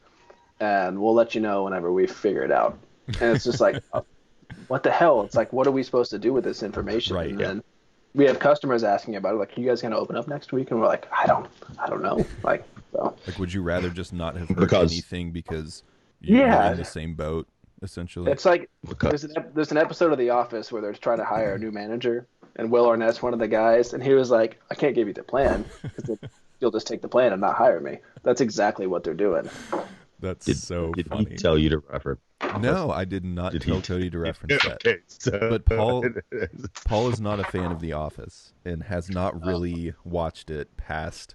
and we'll let you know whenever we figure it out." And it's just like, what the hell? It's like, what are we supposed to do with this information? Right. And then we have customers asking about it, like, "Are you guys gonna open up next week?" And we're like, "I don't know." Like, so. Like, would you rather just not have heard anything because you're in the same boat, essentially? It's like there's an episode of The Office where they're trying to hire a new manager, and Will Arnett's one of the guys, and he was like, "I can't give you the plan because you'll just take the plan and not hire me." That's exactly what they're doing. That's funny. Did he tell you to reference? No, I did not tell Cody to reference that. Okay, so but Paul is not a fan of The Office and has not really watched it past,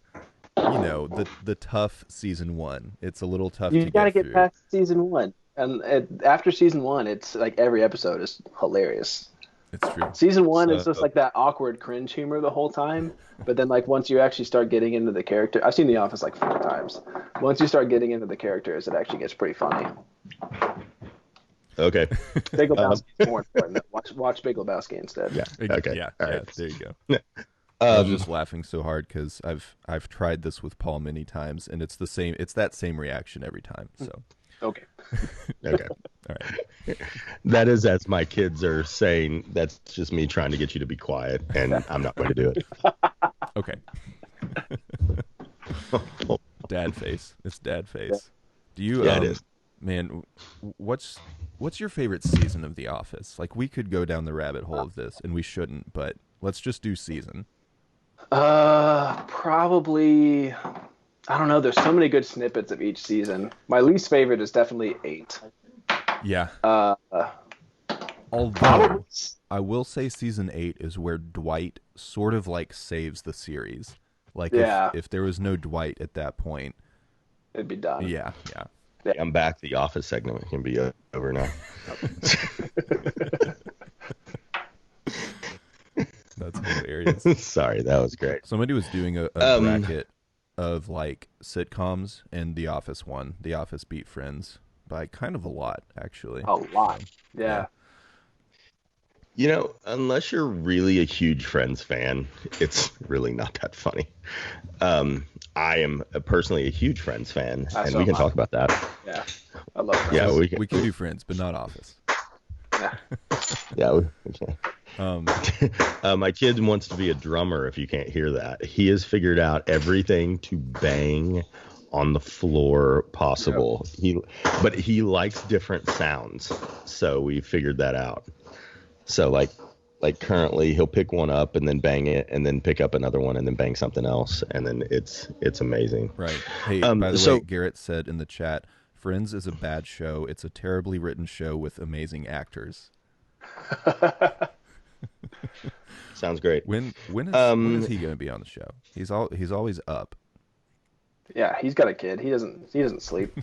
the tough season 1. It's a little tough to get through. You got to get past season 1. And after season 1, it's like every episode is hilarious. It's true. Season 1 is just like that awkward cringe humor the whole time. But then like once you actually start getting into the character, I've seen The Office like 4 times. Once you start getting into the characters, it actually gets pretty funny. Okay. Big Lebowski is more important. Watch Big Lebowski instead. Yeah. Okay. Yeah. All right. There you go. I was just laughing so hard because I've tried this with Paul many times, and it's the same. It's that same reaction every time. So. Okay. Okay. All right. That is, as my kids are saying, that's just me trying to get you to be quiet, and I'm not going to do it. Okay. Dad face. It's dad face. Do you? Yeah, it is. Man, what's your favorite season of The Office? Like, we could go down the rabbit hole of this, and we shouldn't, but let's just do season. Probably. I don't know. There's so many good snippets of each season. My least favorite is definitely 8. Yeah. Uh, Although, I will say season 8 is where Dwight sort of like saves the series. Like, yeah, if there was no Dwight at that point, it'd be done. yeah, yeah. Yeah. I'm back. The Office segment can be over now. That's hilarious. Sorry, that was great. Somebody was doing a bracket of like sitcoms, and The Office won. The Office beat Friends by kind of a lot, actually. A lot. Yeah. You know, unless you're really a huge Friends fan, it's really not that funny. I am personally a huge Friends fan, and we can talk about that. Yeah, I love Friends. Yeah, we can do Friends, but not Office. Yeah. Yeah, we can. My kid wants to be a drummer, if you can't hear that. He has figured out everything to bang on the floor possible. Yep. But he likes different sounds, so we figured that out. So like currently he'll pick one up and then bang it and then pick up another one and then bang something else, and then it's amazing. Right. Hey, by the way, Garrett said in the chat, Friends is a bad show. It's a terribly written show with amazing actors. Sounds great. When is he going to be on the show? He's always up. Yeah, he's got a kid. He doesn't sleep.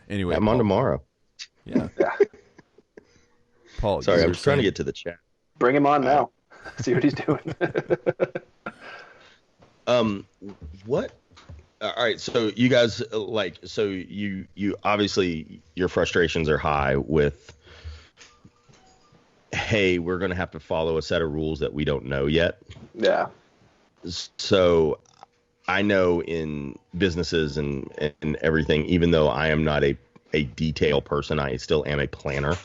Anyway, I'm on tomorrow. Yeah. Yeah. Paul, sorry, I was trying to get to the chat. Bring him on now. See what he's doing. What? All right, so you guys you obviously your frustrations are high with, hey, we're going to have to follow a set of rules that we don't know yet. Yeah. So I know in businesses and everything, even though I am not a detail person, I still am a planner.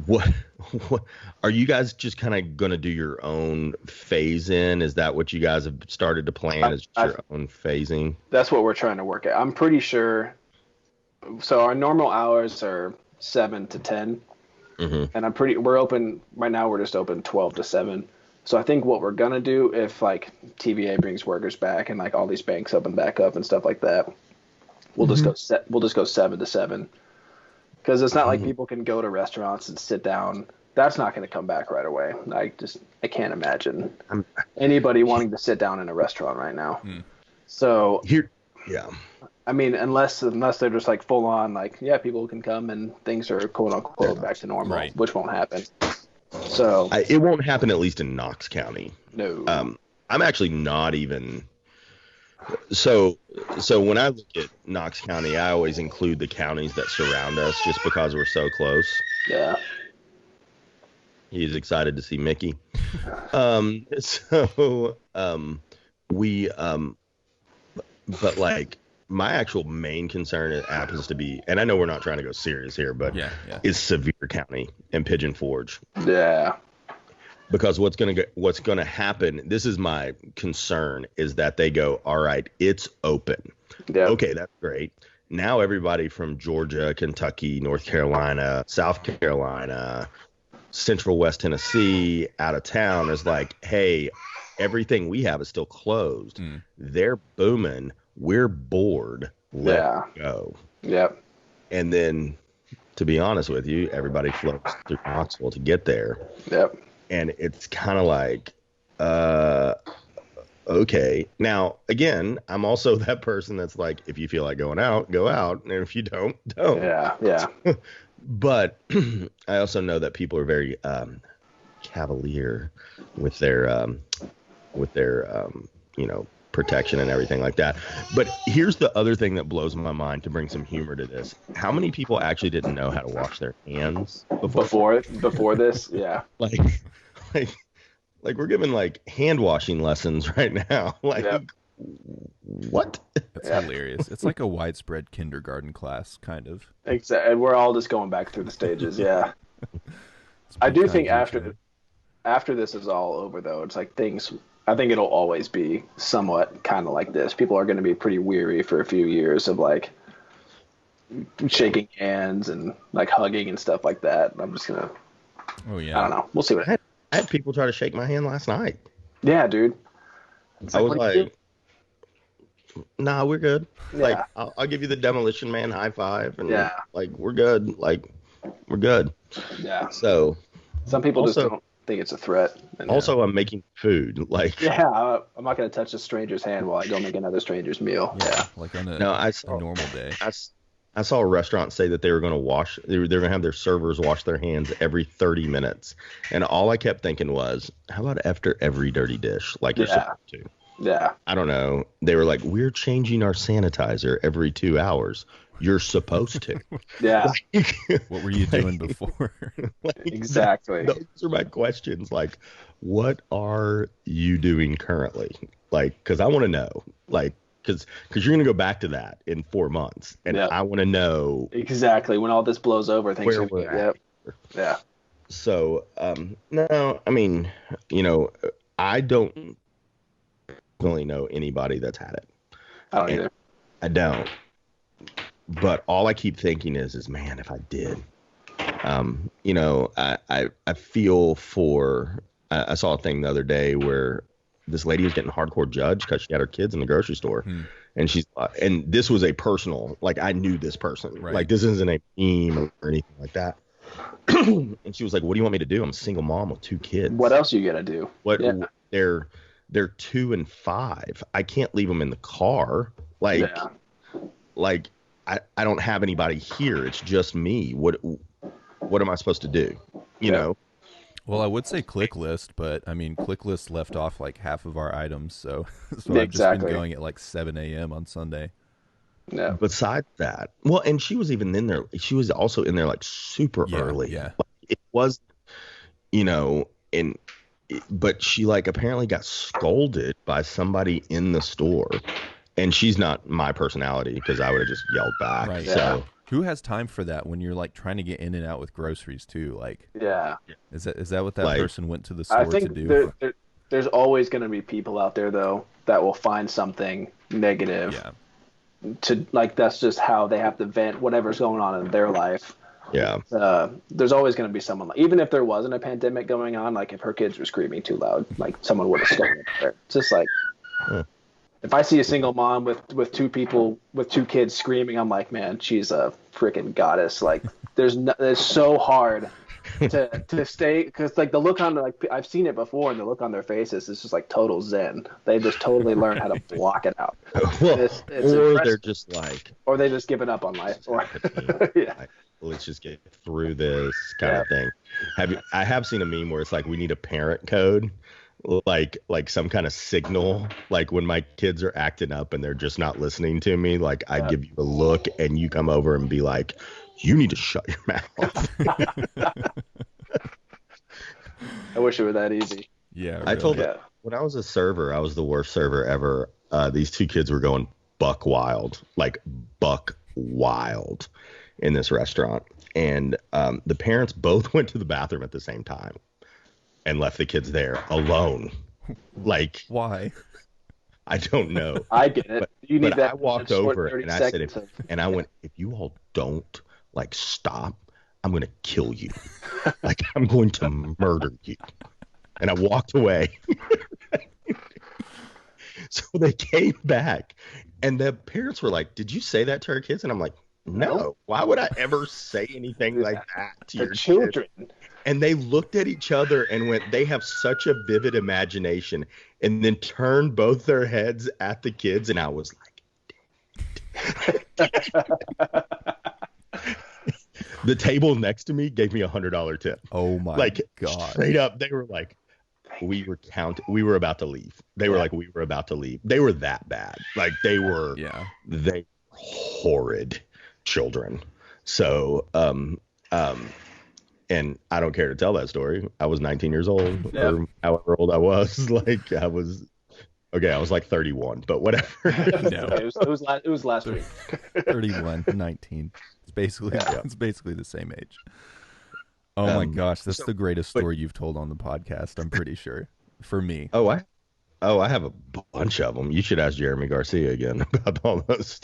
What are you guys just kind of going to do your own phase in? Is that what you guys have started to plan? Is your own phasing? That's what we're trying to work at. I'm pretty sure. So our normal hours are 7 to 10. Mm-hmm. And we're open right now. We're just open 12 to 7. So I think what we're going to do, if like TVA brings workers back and like all these banks open back up and stuff like that, we'll just go 7 to 7. Because it's not like people can go to restaurants and sit down. That's not going to come back right away. I can't imagine anybody wanting to sit down in a restaurant right now. So here, yeah. I mean, unless they're just like full on, like, yeah, people can come and things are quote unquote back to normal, right. Which won't happen. So it won't happen, at least in Knox County. No. I'm actually not even. So when I look at Knox County, I always include the counties that surround us just because we're so close. Yeah. He's excited to see Mickey. But like my actual main concern happens to be, and I know we're not trying to go serious here, but is Sevier County and Pigeon Forge. Yeah. Because what's going to happen, this is my concern, is that they go, all right, it's open. Yeah. Okay, that's great. Now everybody from Georgia, Kentucky, North Carolina, South Carolina, Central West Tennessee, out of town is like, hey, everything we have is still closed. They're booming. We're bored. Let's go. Yep. And then, to be honest with you, everybody floats through Knoxville to get there. Yep. And it's kind of like, okay. Now, again, I'm also that person that's like, if you feel like going out, go out. And if you don't. Yeah. But I also know that people are very cavalier with their protection and everything like that. But here's the other thing that blows my mind, to bring some humor to this. How many people actually didn't know how to wash their hands before this? Yeah. Like we're giving like hand washing lessons right now. What? That's hilarious. It's like a widespread kindergarten class, kind of. Exactly. We're all just going back through the stages. Yeah. I do think after this is all over, though, it's like I think it'll always be somewhat kind of like this. People are going to be pretty weary for a few years of like, shaking hands and like hugging and stuff like that. I'm just gonna. Oh yeah. I don't know. We'll see what. I had people try to shake my hand last night. Yeah, dude. It's I like, was what do you do? like, nah, we're good. Like, Yeah. I'll give you the Demolition Man high five, and Yeah. like, we're good. Like, we're good. Yeah. So, Some people just also, don't think it's a threat. And also, I'm making food. Like, yeah, I'm not gonna touch a stranger's hand while I go make another stranger's meal. Yeah, like on no, a normal day. I saw a restaurant say that they were going to wash, they were going to have their servers wash their hands every 30 minutes. And all I kept thinking was, how about after every dirty dish, like you're supposed to? Yeah. I don't know. They were like, we're changing our sanitizer every 2 hours. You're supposed to. Yeah. What were you doing before? Exactly. Those are my questions. Like, what are you doing currently? Like, because I want to know. Like, because you're going to go back to that in 4 months. And I want to know. Exactly. When all this blows over, things where are we're at. Yep. Yeah. So, no, I mean, I don't really know anybody that's had it. I don't either. I don't. But all I keep thinking is, man, if I did, I feel for. I saw a thing the other day where this lady was getting hardcore judged because she had her kids in the grocery store, and and this was a personal, like I knew this person, right. Like this isn't a meme or anything like that. And she was like, "What do you want me to do? I'm a single mom with 2 kids. What else are you gonna do? What? Yeah. They're 2 and 5. I can't leave them in the car. Like I don't have anybody here. It's just me. What am I supposed to do? You know?" Well, I would say ClickList, but I mean, ClickList left off like half of our items, so Exactly. I've just been going at like 7 a.m. on Sunday. Yeah. Besides that, well, and she was even in there. She was also in there like super early. Yeah. Like, it was, but she like apparently got scolded by somebody in the store, and she's not my personality because I would have just yelled back. Right. So. Who has time for that when you're like trying to get in and out with groceries too? Like, is that what that person went to the store to do? There's always going to be people out there though that will find something negative. Yeah. To like, that's just how they have to vent whatever's going on in their life. Yeah. There's always going to be someone like, even if there wasn't a pandemic going on, like if her kids were screaming too loud, like someone would have stolen it there. It's just like. If I see a single mom with 2 people with 2 kids screaming, I'm like, man, she's a freaking goddess. Like, it's so hard to stay because like the look on like I've seen it before and the look on their faces is just like total zen. They just totally learn how to block it out. Well, it's or they're just like, or they just given up on life. Or yeah. Like, let's just get through this kind of thing. I have seen a meme where it's like we need a parent code. Like some kind of signal, like when my kids are acting up and they're just not listening to me, like I give you a look and you come over and be like, you need to shut your mouth. I wish it were that easy. Yeah, I told them when I was a server, I was the worst server ever. These 2 kids were going buck wild in this restaurant, and the parents both went to the bathroom at the same time and left the kids there alone. Like, why? I don't know. I get it. You need that. I walked over and I said, I went, if you all don't like stop, I'm going to kill you. Like, I'm going to murder you. And I walked away. So they came back and the parents were like, did you say that to our kids? And I'm like, no. Why would I ever say anything like that to your children? Kids? And they looked at each other and went, they have such a vivid imagination, and then turned both their heads at the kids. And I was like, the table next to me gave me $100 tip. Oh my God. Straight up. They were like, we were about to leave. They were like, we were about to leave. They were that bad. Like they were horrid children. So, and I don't care to tell that story. I was 19 years old, or however old I was. Like I was like 31, but whatever. No. It was last week. 31, 19. It's basically the same age. Oh my gosh, that's the greatest story you've told on the podcast. I'm pretty sure. For me. Oh, Oh, I have a bunch of them. You should ask Jeremy Garcia again about all those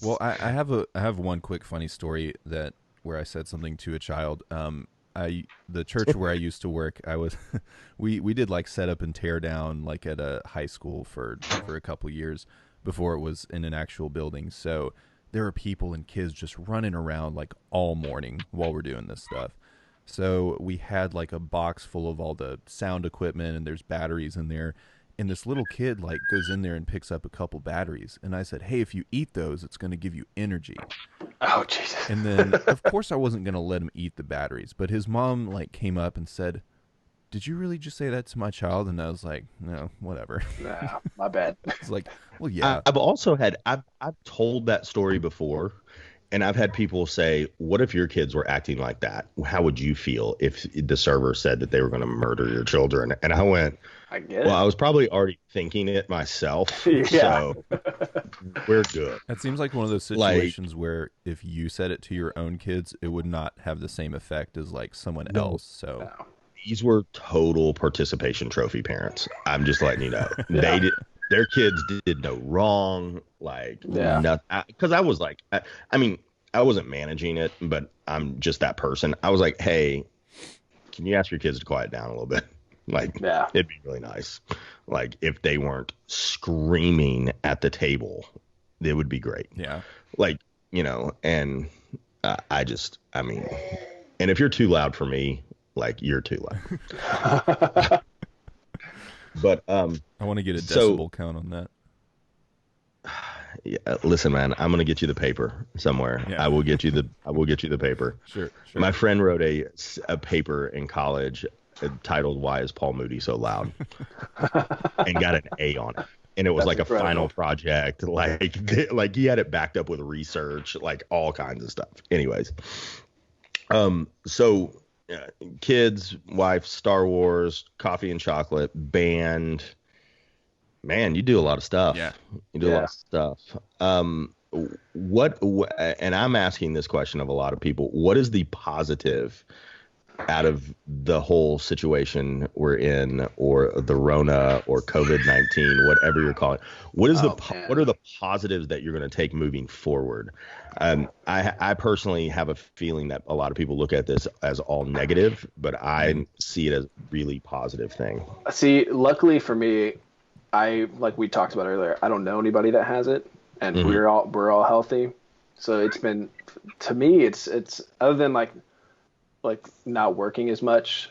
Well, stories. I have one quick funny story that where I said something to a child. I the church where I used to work, I was we did like set up and tear down like at a high school for a couple years before it was in an actual building. So there are people and kids just running around like all morning while we're doing this stuff. So we had like a box full of all the sound equipment and there's batteries in there. And this little kid like goes in there and picks up a couple batteries. And I said, "Hey, if you eat those, it's going to give you energy." Oh Jesus. And then of course I wasn't going to let him eat the batteries, but his mom like came up and said, "Did you really just say that to my child?" And I was like, "No, whatever." Nah, my bad. It's like, "Well, yeah." I've told that story before, and I've had people say, "What if your kids were acting like that? How would you feel if the server said that they were going to murder your children?" And I went, I get "Well, it. I was probably already thinking it myself, Yeah. so we're good." That seems like one of those Like, situations where if you said it to your own kids, it would not have the same effect as like someone no, else. So, No. these were total participation trophy parents. I'm just letting you know. Yeah. Their kids did no wrong, like Yeah. nothing. Because I was like, I mean, I wasn't managing it, but I'm just that person. I was like, hey, can you ask your kids to quiet down a little bit? Like, Yeah. it'd be really nice. Like, if they weren't screaming at the table, it would be great. yeah. Like, and I mean, and if you're too loud for me, like, you're too loud. But I want to get a so decibel count on that. yeah, listen, man, I'm gonna get you the paper somewhere. Yeah. I will get you the paper. Sure. My friend wrote a paper in college titled "Why is Paul Moody so loud?" and got an A on it. And it was That's like incredible. a final project, like he had it backed up with research, like all kinds of stuff. Anyways, so kids, wife, Star Wars, coffee and chocolate, band. Man, you do a lot of Yeah. stuff. You do a lot Yeah. of stuff. And I'm asking this question of a lot of people. What is the positive out of the whole situation we're in, or the Rona, or COVID-19, whatever you're calling it? Oh man. What are the positives that you're going to take moving forward? I personally have a feeling that a lot of people look at this as all negative, but I see it as a really positive thing. See, luckily for me, I like we talked about earlier, I don't know anybody that has it, and Mhm. we're all healthy. So it's been, to me, it's other than like not working as much,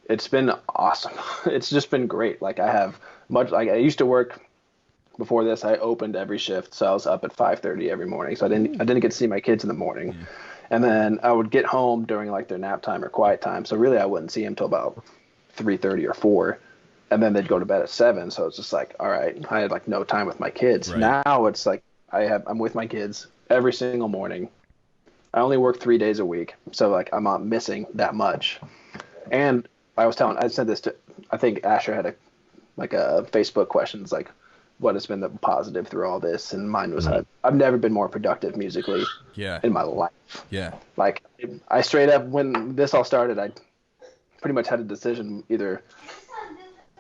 it's been awesome. It's just been great. Like I have much, like I used to work before this. I opened every shift, so I was up at 5:30 every morning. So I didn't get to see my kids in the morning, and then I would get home during like their nap time or quiet time. So really, I wouldn't see them till about 3:30 or 4, and then they'd go to bed at 7. So it's just like, all right, I had like no time with my kids. Right. Now it's like I'm with my kids every single morning. I only work 3 days a week, so like I'm not missing that much. And I said this to, I think Asher had a Facebook questions like, what has been the positive through all this? And mine was, I've never been more productive musically Yeah. in my life. Yeah. Like I straight up, when this all started, I pretty much had a decision: either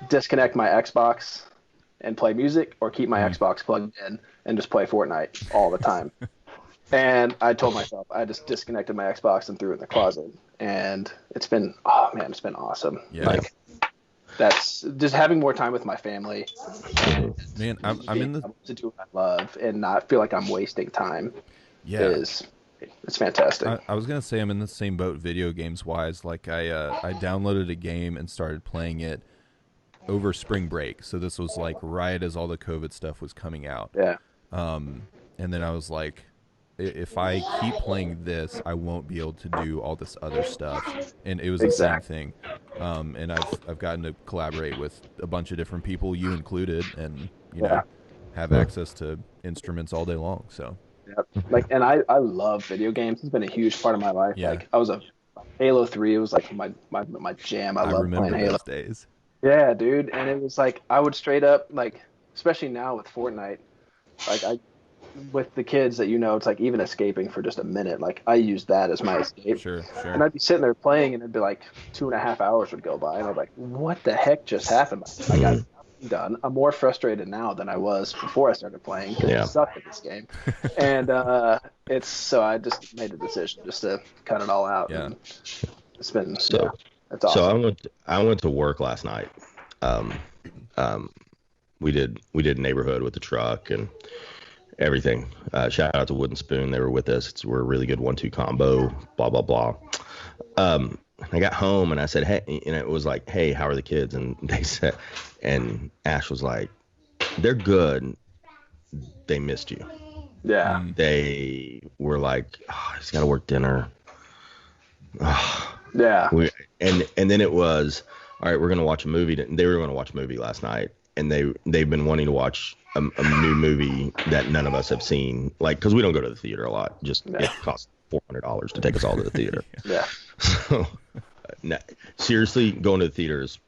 disconnect my Xbox and play music, or keep my Xbox plugged in and just play Fortnite all the time. And I told myself I just disconnected my Xbox and threw it in the closet. And it's been, oh man, it's been awesome. Yeah. Like that's just having more time with my family. Man, I'm in the able to do what I love and not feel like I'm wasting time. yeah. It's fantastic. I was gonna say I'm in the same boat video games wise. Like I downloaded a game and started playing it over spring break. So this was like right as all the COVID stuff was coming out. Yeah. And then I was like, if I keep playing this, I won't be able to do all this other stuff. And it was the same thing. And I've gotten to collaborate with a bunch of different people, you included, and you know, have access to instruments all day long. So Yep. Like, and I love video games. It's been a huge part of my life. Yeah. Like I was a Halo 3. It was like my jam. I love remember playing Halo. those days. Yeah, dude. And it was like I would straight up, like, especially now with Fortnite, like with the kids that it's like even escaping for just a minute. Like I used that as my escape. Sure. And I'd be sitting there playing, and it'd be like 2.5 hours would go by, and I'm like, what the heck just happened? I got nothing done. I'm more frustrated now than I was before I started playing because I sucked at this game. And I just made the decision just to cut it all out. Yeah. And it's been it's awesome. So I went to work last night. We did neighborhood with the truck and everything. Shout out to Wooden Spoon. They were with us. We're a really good 1-2 combo, blah, blah, blah. I got home and I said, hey, and it was like, hey, how are the kids? And they said, and Ash was like, they're good. They missed you. Yeah. They were like, oh, he's got to work dinner. Oh. Yeah. And then it was, all right, we're going to watch a movie. They were going to watch a movie last night. And they've been wanting to watch a new movie that none of us have seen, like, because we don't go to the theater a lot. Just it costs $400 to take us all to the theater. Yeah. So, seriously, going to the theater is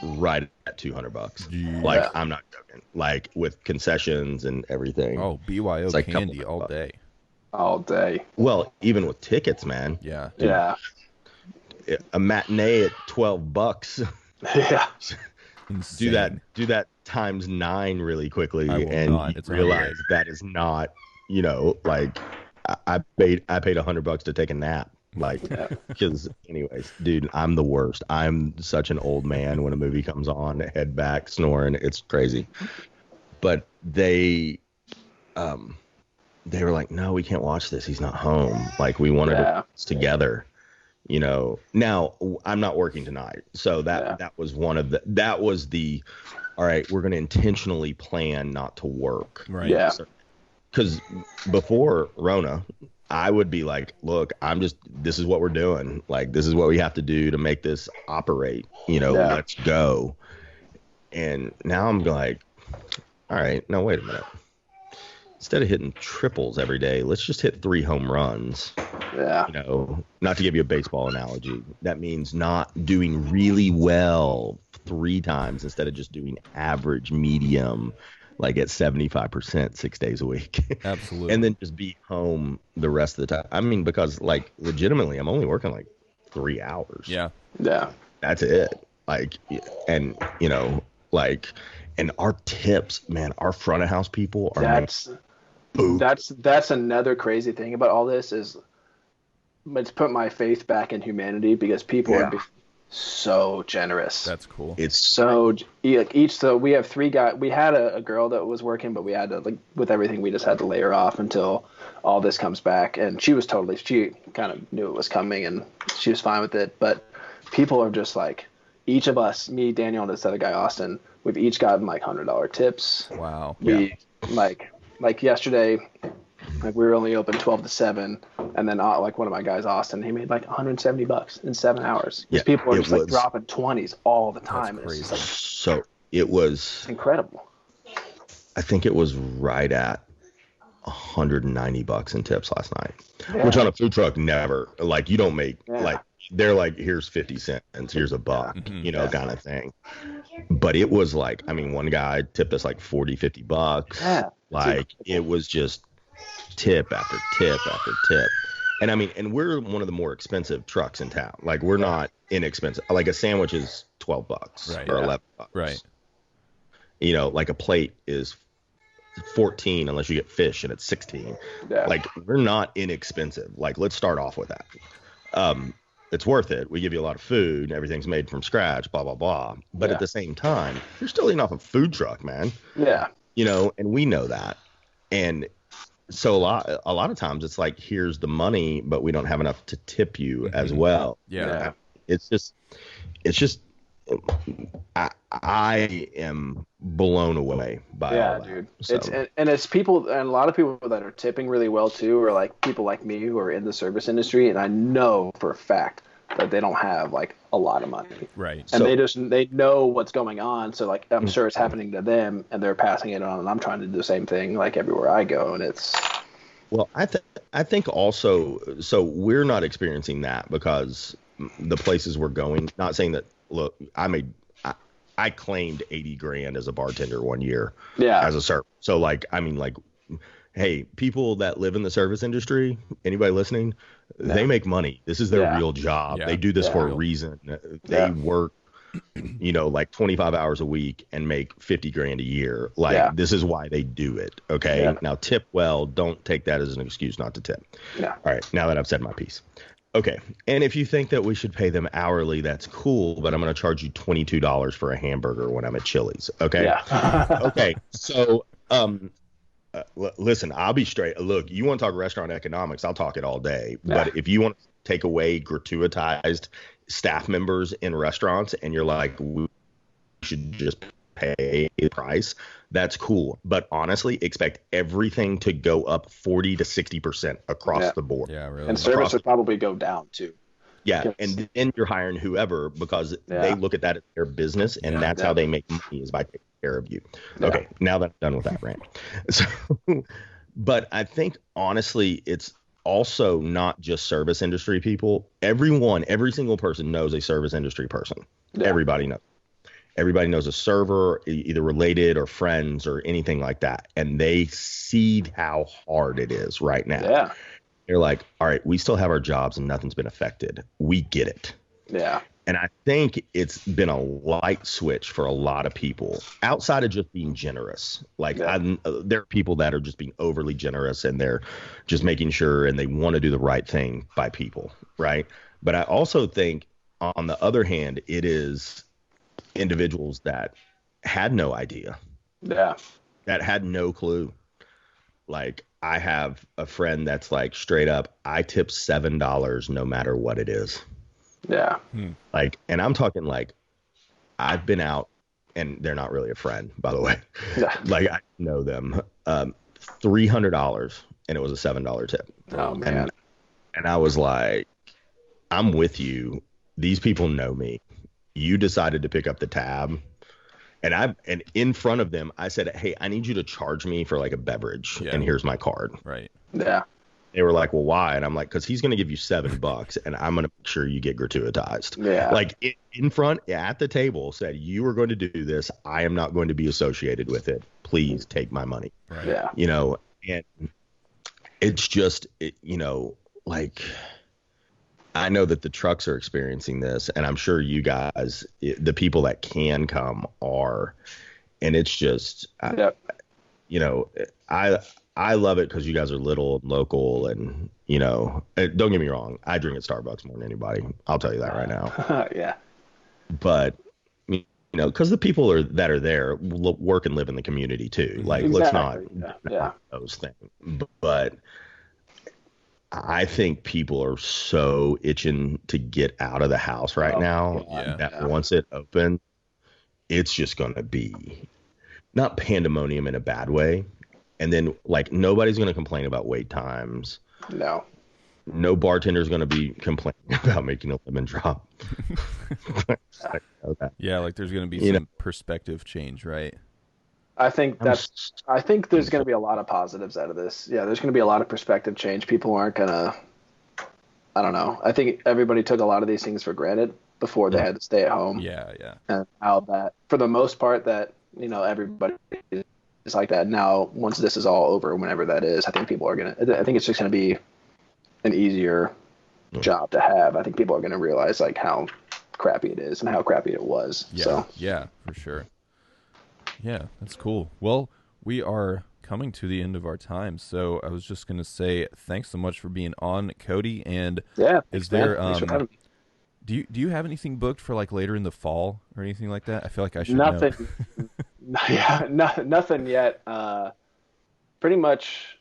right at $200. Yeah. Like, I'm not joking. Like with concessions and everything. Oh, BYO like candy all day. All day. Well, even with tickets, man. Yeah. Dude. Yeah. A matinee at $12. Yeah. Insane. Do that times 9 really quickly, and not. you It's realize that is not, like I paid $100 to take a nap, like, because anyways, dude, I'm the worst. I'm such an old man when a movie comes on, head back, snoring. It's crazy. But they were like, no, we can't watch this. He's not home. Like, we wanted to watch this together. Now I'm not working tonight. So that was all right, we're going to intentionally plan not to work. Right. Yeah. Because before Rona, I would be like, look, this is what we're doing. Like, this is what we have to do to make this operate, let's go. And now I'm like, all right, no, wait a minute. Instead of hitting triples every day, let's just hit 3 home runs. Yeah. Not to give you a baseball analogy, that means not doing really well 3 times instead of just doing average, medium, like at 75% 6 days a week. Absolutely. And then just be home the rest of the time. I mean, because like legitimately, I'm only working like 3 hours. Yeah. Yeah. That's it. Like, and and our tips, man, our front of house people are that's another crazy thing about all this is it's put my faith back in humanity because people are so generous. That's cool. It's so so we have 3 guys. We had a girl that was working, but we had to with everything we just had to lay her off until all this comes back. And she kind of knew it was coming and she was fine with it. But people are just like, each of us, me, Daniel, and this other guy, Austin, we've each gotten like $100 tips. Wow. We like yesterday, like we were only open 12 to 7, and then like one of my guys, Austin, he made like $170 in 7 hours. Yeah, people are just like dropping 20s all the time. That's crazy. So it was incredible. I think it was right at $190 in tips last night, which on a food truck never, like, you don't make like, they're like, here's 50 cents, here's $1, kind of thing. But it was like, I mean, one guy tipped us like $40-50. Yeah. Like, it was just tip after tip after tip. And I mean, and we're one of the more expensive trucks in town. Like, we're not inexpensive. Like, a sandwich is $12 or $11. Right. Like a plate is 14 unless you get fish and it's 16. Yeah. Like, we're not inexpensive. Like, let's start off with that. It's worth it. We give you a lot of food. Everything's made from scratch, blah, blah, blah. But at the same time, you're still eating off a food truck, man. Yeah. And we know that. And so a lot of times it's like, here's the money, but we don't have enough to tip you as well. Yeah. It's just I am blown away by all that. Dude. So. It's people, and a lot of people that are tipping really well too are like people like me who are in the service industry, and I know for a fact that they don't have like a lot of money. Right. And they know what's going on, so like I'm sure it's happening to them and they're passing it on, and I'm trying to do the same thing like everywhere I go, and it's well, I think also, so we're not experiencing that because the places we're going, not saying that, look, I claimed $80,000 as a bartender one year as a server. So like, I mean, like, Hey, people that live in the service industry, anybody listening, they make money. This is their real job. Yeah. They do this for a Real. reason. They work, like 25 hours a week and make 50 grand a year. Like this is why they do it. Okay. Yeah. Now tip well, don't take that as an excuse not to tip. Yeah. All right. Now that I've said my piece. Okay. And if you think that we should pay them hourly, that's cool, but I'm going to charge you $22 for a hamburger when I'm at Chili's. Okay. Yeah. Okay. So, listen, I'll be straight. Look, you want to talk restaurant economics, I'll talk it all day. Yeah. But if you want to take away gratuitized staff members in restaurants and you're like, we should just pay a price, that's cool. But honestly, expect everything to go up 40 to 60% across the board. Yeah, really. And service would probably go down too. Yeah, and then you're hiring whoever because they look at that as their business, and that's how they make money is by taking care of you. Okay, now that I'm done with that rant. So, but I think honestly, it's also not just service industry people. Every single person knows a service industry person. Yeah. Everybody knows. Everybody knows a server, either related or friends or anything like that, and they see how hard it is right now. Yeah. They're like, all right, we still have our jobs and nothing's been affected. We get it. Yeah. And I think it's been a light switch for a lot of people outside of just being generous. Like there are people that are just being overly generous and they're just making sure and they want to do the right thing by people. Right. But I also think on the other hand, it is individuals that had no idea. Yeah. That had no clue. Like I have a friend that's like straight up, I tip $7 no matter what it is. Yeah. Like, and I'm talking like I've been out and they're not really a friend, by the way. Yeah. Like I know them, $300 and it was a $7 tip. Oh man. And I was like, I'm with you. These people know me. You decided to pick up the tab. And in front of them, I said, hey, I need you to charge me for like a beverage. Yeah. And here's my card. Right. Yeah. They were like, well, why? And I'm like, because he's going to give you $7 and I'm going to make sure you get gratuitized. Yeah. Like in front at the table said, you are going to do this. I am not going to be associated with it. Please take my money. Right. Yeah. And it's just, like I know that the trucks are experiencing this, and I'm sure you guys, the people that can come are, and it's just, I love it because you guys are little and local, and don't get me wrong, I drink at Starbucks more than anybody. I'll tell you that right now. Yeah. But because the people that are there work and live in the community too. Like, exactly. let's not those things, but. I think people are so itching to get out of the house right now that once it opens, it's just going to be not pandemonium in a bad way. And then like nobody's going to complain about wait times. No bartender's going to be complaining about making a lemon drop. Okay. Yeah, like there's going to be some perspective change, right? I think there's going to be a lot of positives out of this. Yeah, there's going to be a lot of perspective change. People aren't going to, I don't know. I think everybody took a lot of these things for granted before they had to stay at home. Yeah, yeah. And how that, for the most part, that, everybody is like that. Now, once this is all over, whenever that is, I think it's just going to be an easier job to have. I think people are going to realize like how crappy it is and how crappy it was. Yeah, yeah, for sure. Yeah, that's cool. Well, we are coming to the end of our time, so I was just going to say thanks so much for being on, Cody. And is there do you have anything booked for like later in the fall or anything like that? I feel like I should know. Nothing yet. Pretty much,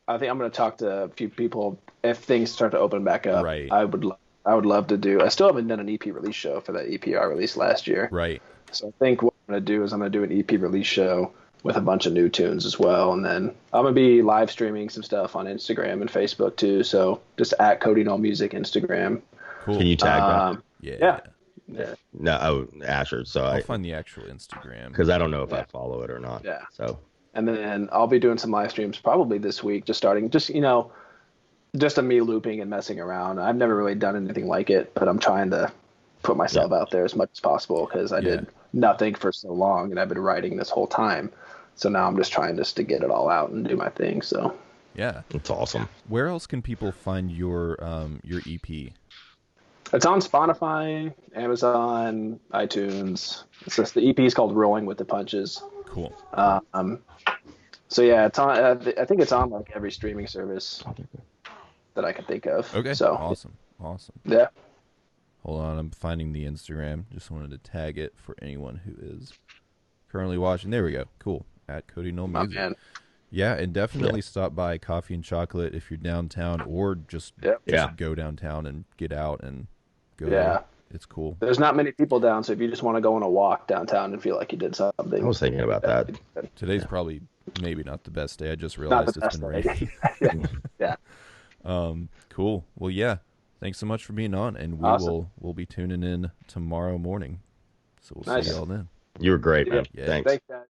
I think I'm going to talk to a few people if things start to open back up. Right. I would love to do. I still haven't done an EP release show for that EP I released last year. Right. So I think what I'm going to do is I'm going to do an EP release show with a bunch of new tunes as well. And then I'm going to be live streaming some stuff on Instagram and Facebook too. So just at Cody Noll Music Instagram. Cool. Can you tag that? Yeah. No, Asher. So I'll find the actual Instagram. Because I don't know if I follow it or not. Yeah. So. And then I'll be doing some live streams probably this week, just a me looping and messing around. I've never really done anything like it, but I'm trying to put myself out there as much as possible because I did nothing for so long and I've been writing this whole time. So now I'm just trying to get it all out and do my thing. So yeah, it's awesome. Where else can people find your EP? It's on Spotify, Amazon, iTunes. It's just the EP is called "Rolling with the Punches." Cool. So yeah, it's on. I think it's on like every streaming service that I can think of. Okay. So Awesome. yeah. Hold on, I'm finding the Instagram. Just wanted to tag it for anyone who is currently watching. There we go. Cool. At Cody Noll Music. Man. Yeah, and definitely stop by Coffee and Chocolate if you're downtown, or just go downtown and get out and go there. It's cool. There's not many people down, so if you just want to go on a walk downtown and feel like you did something. I was thinking about that. Today's probably maybe not the best day. I just realized it's been raining. Yeah. Cool. Well, yeah. Thanks so much for being on, and we'll be tuning in tomorrow morning. So we'll see you all then. You were great, man. Yeah. Thanks. Thanks, guys.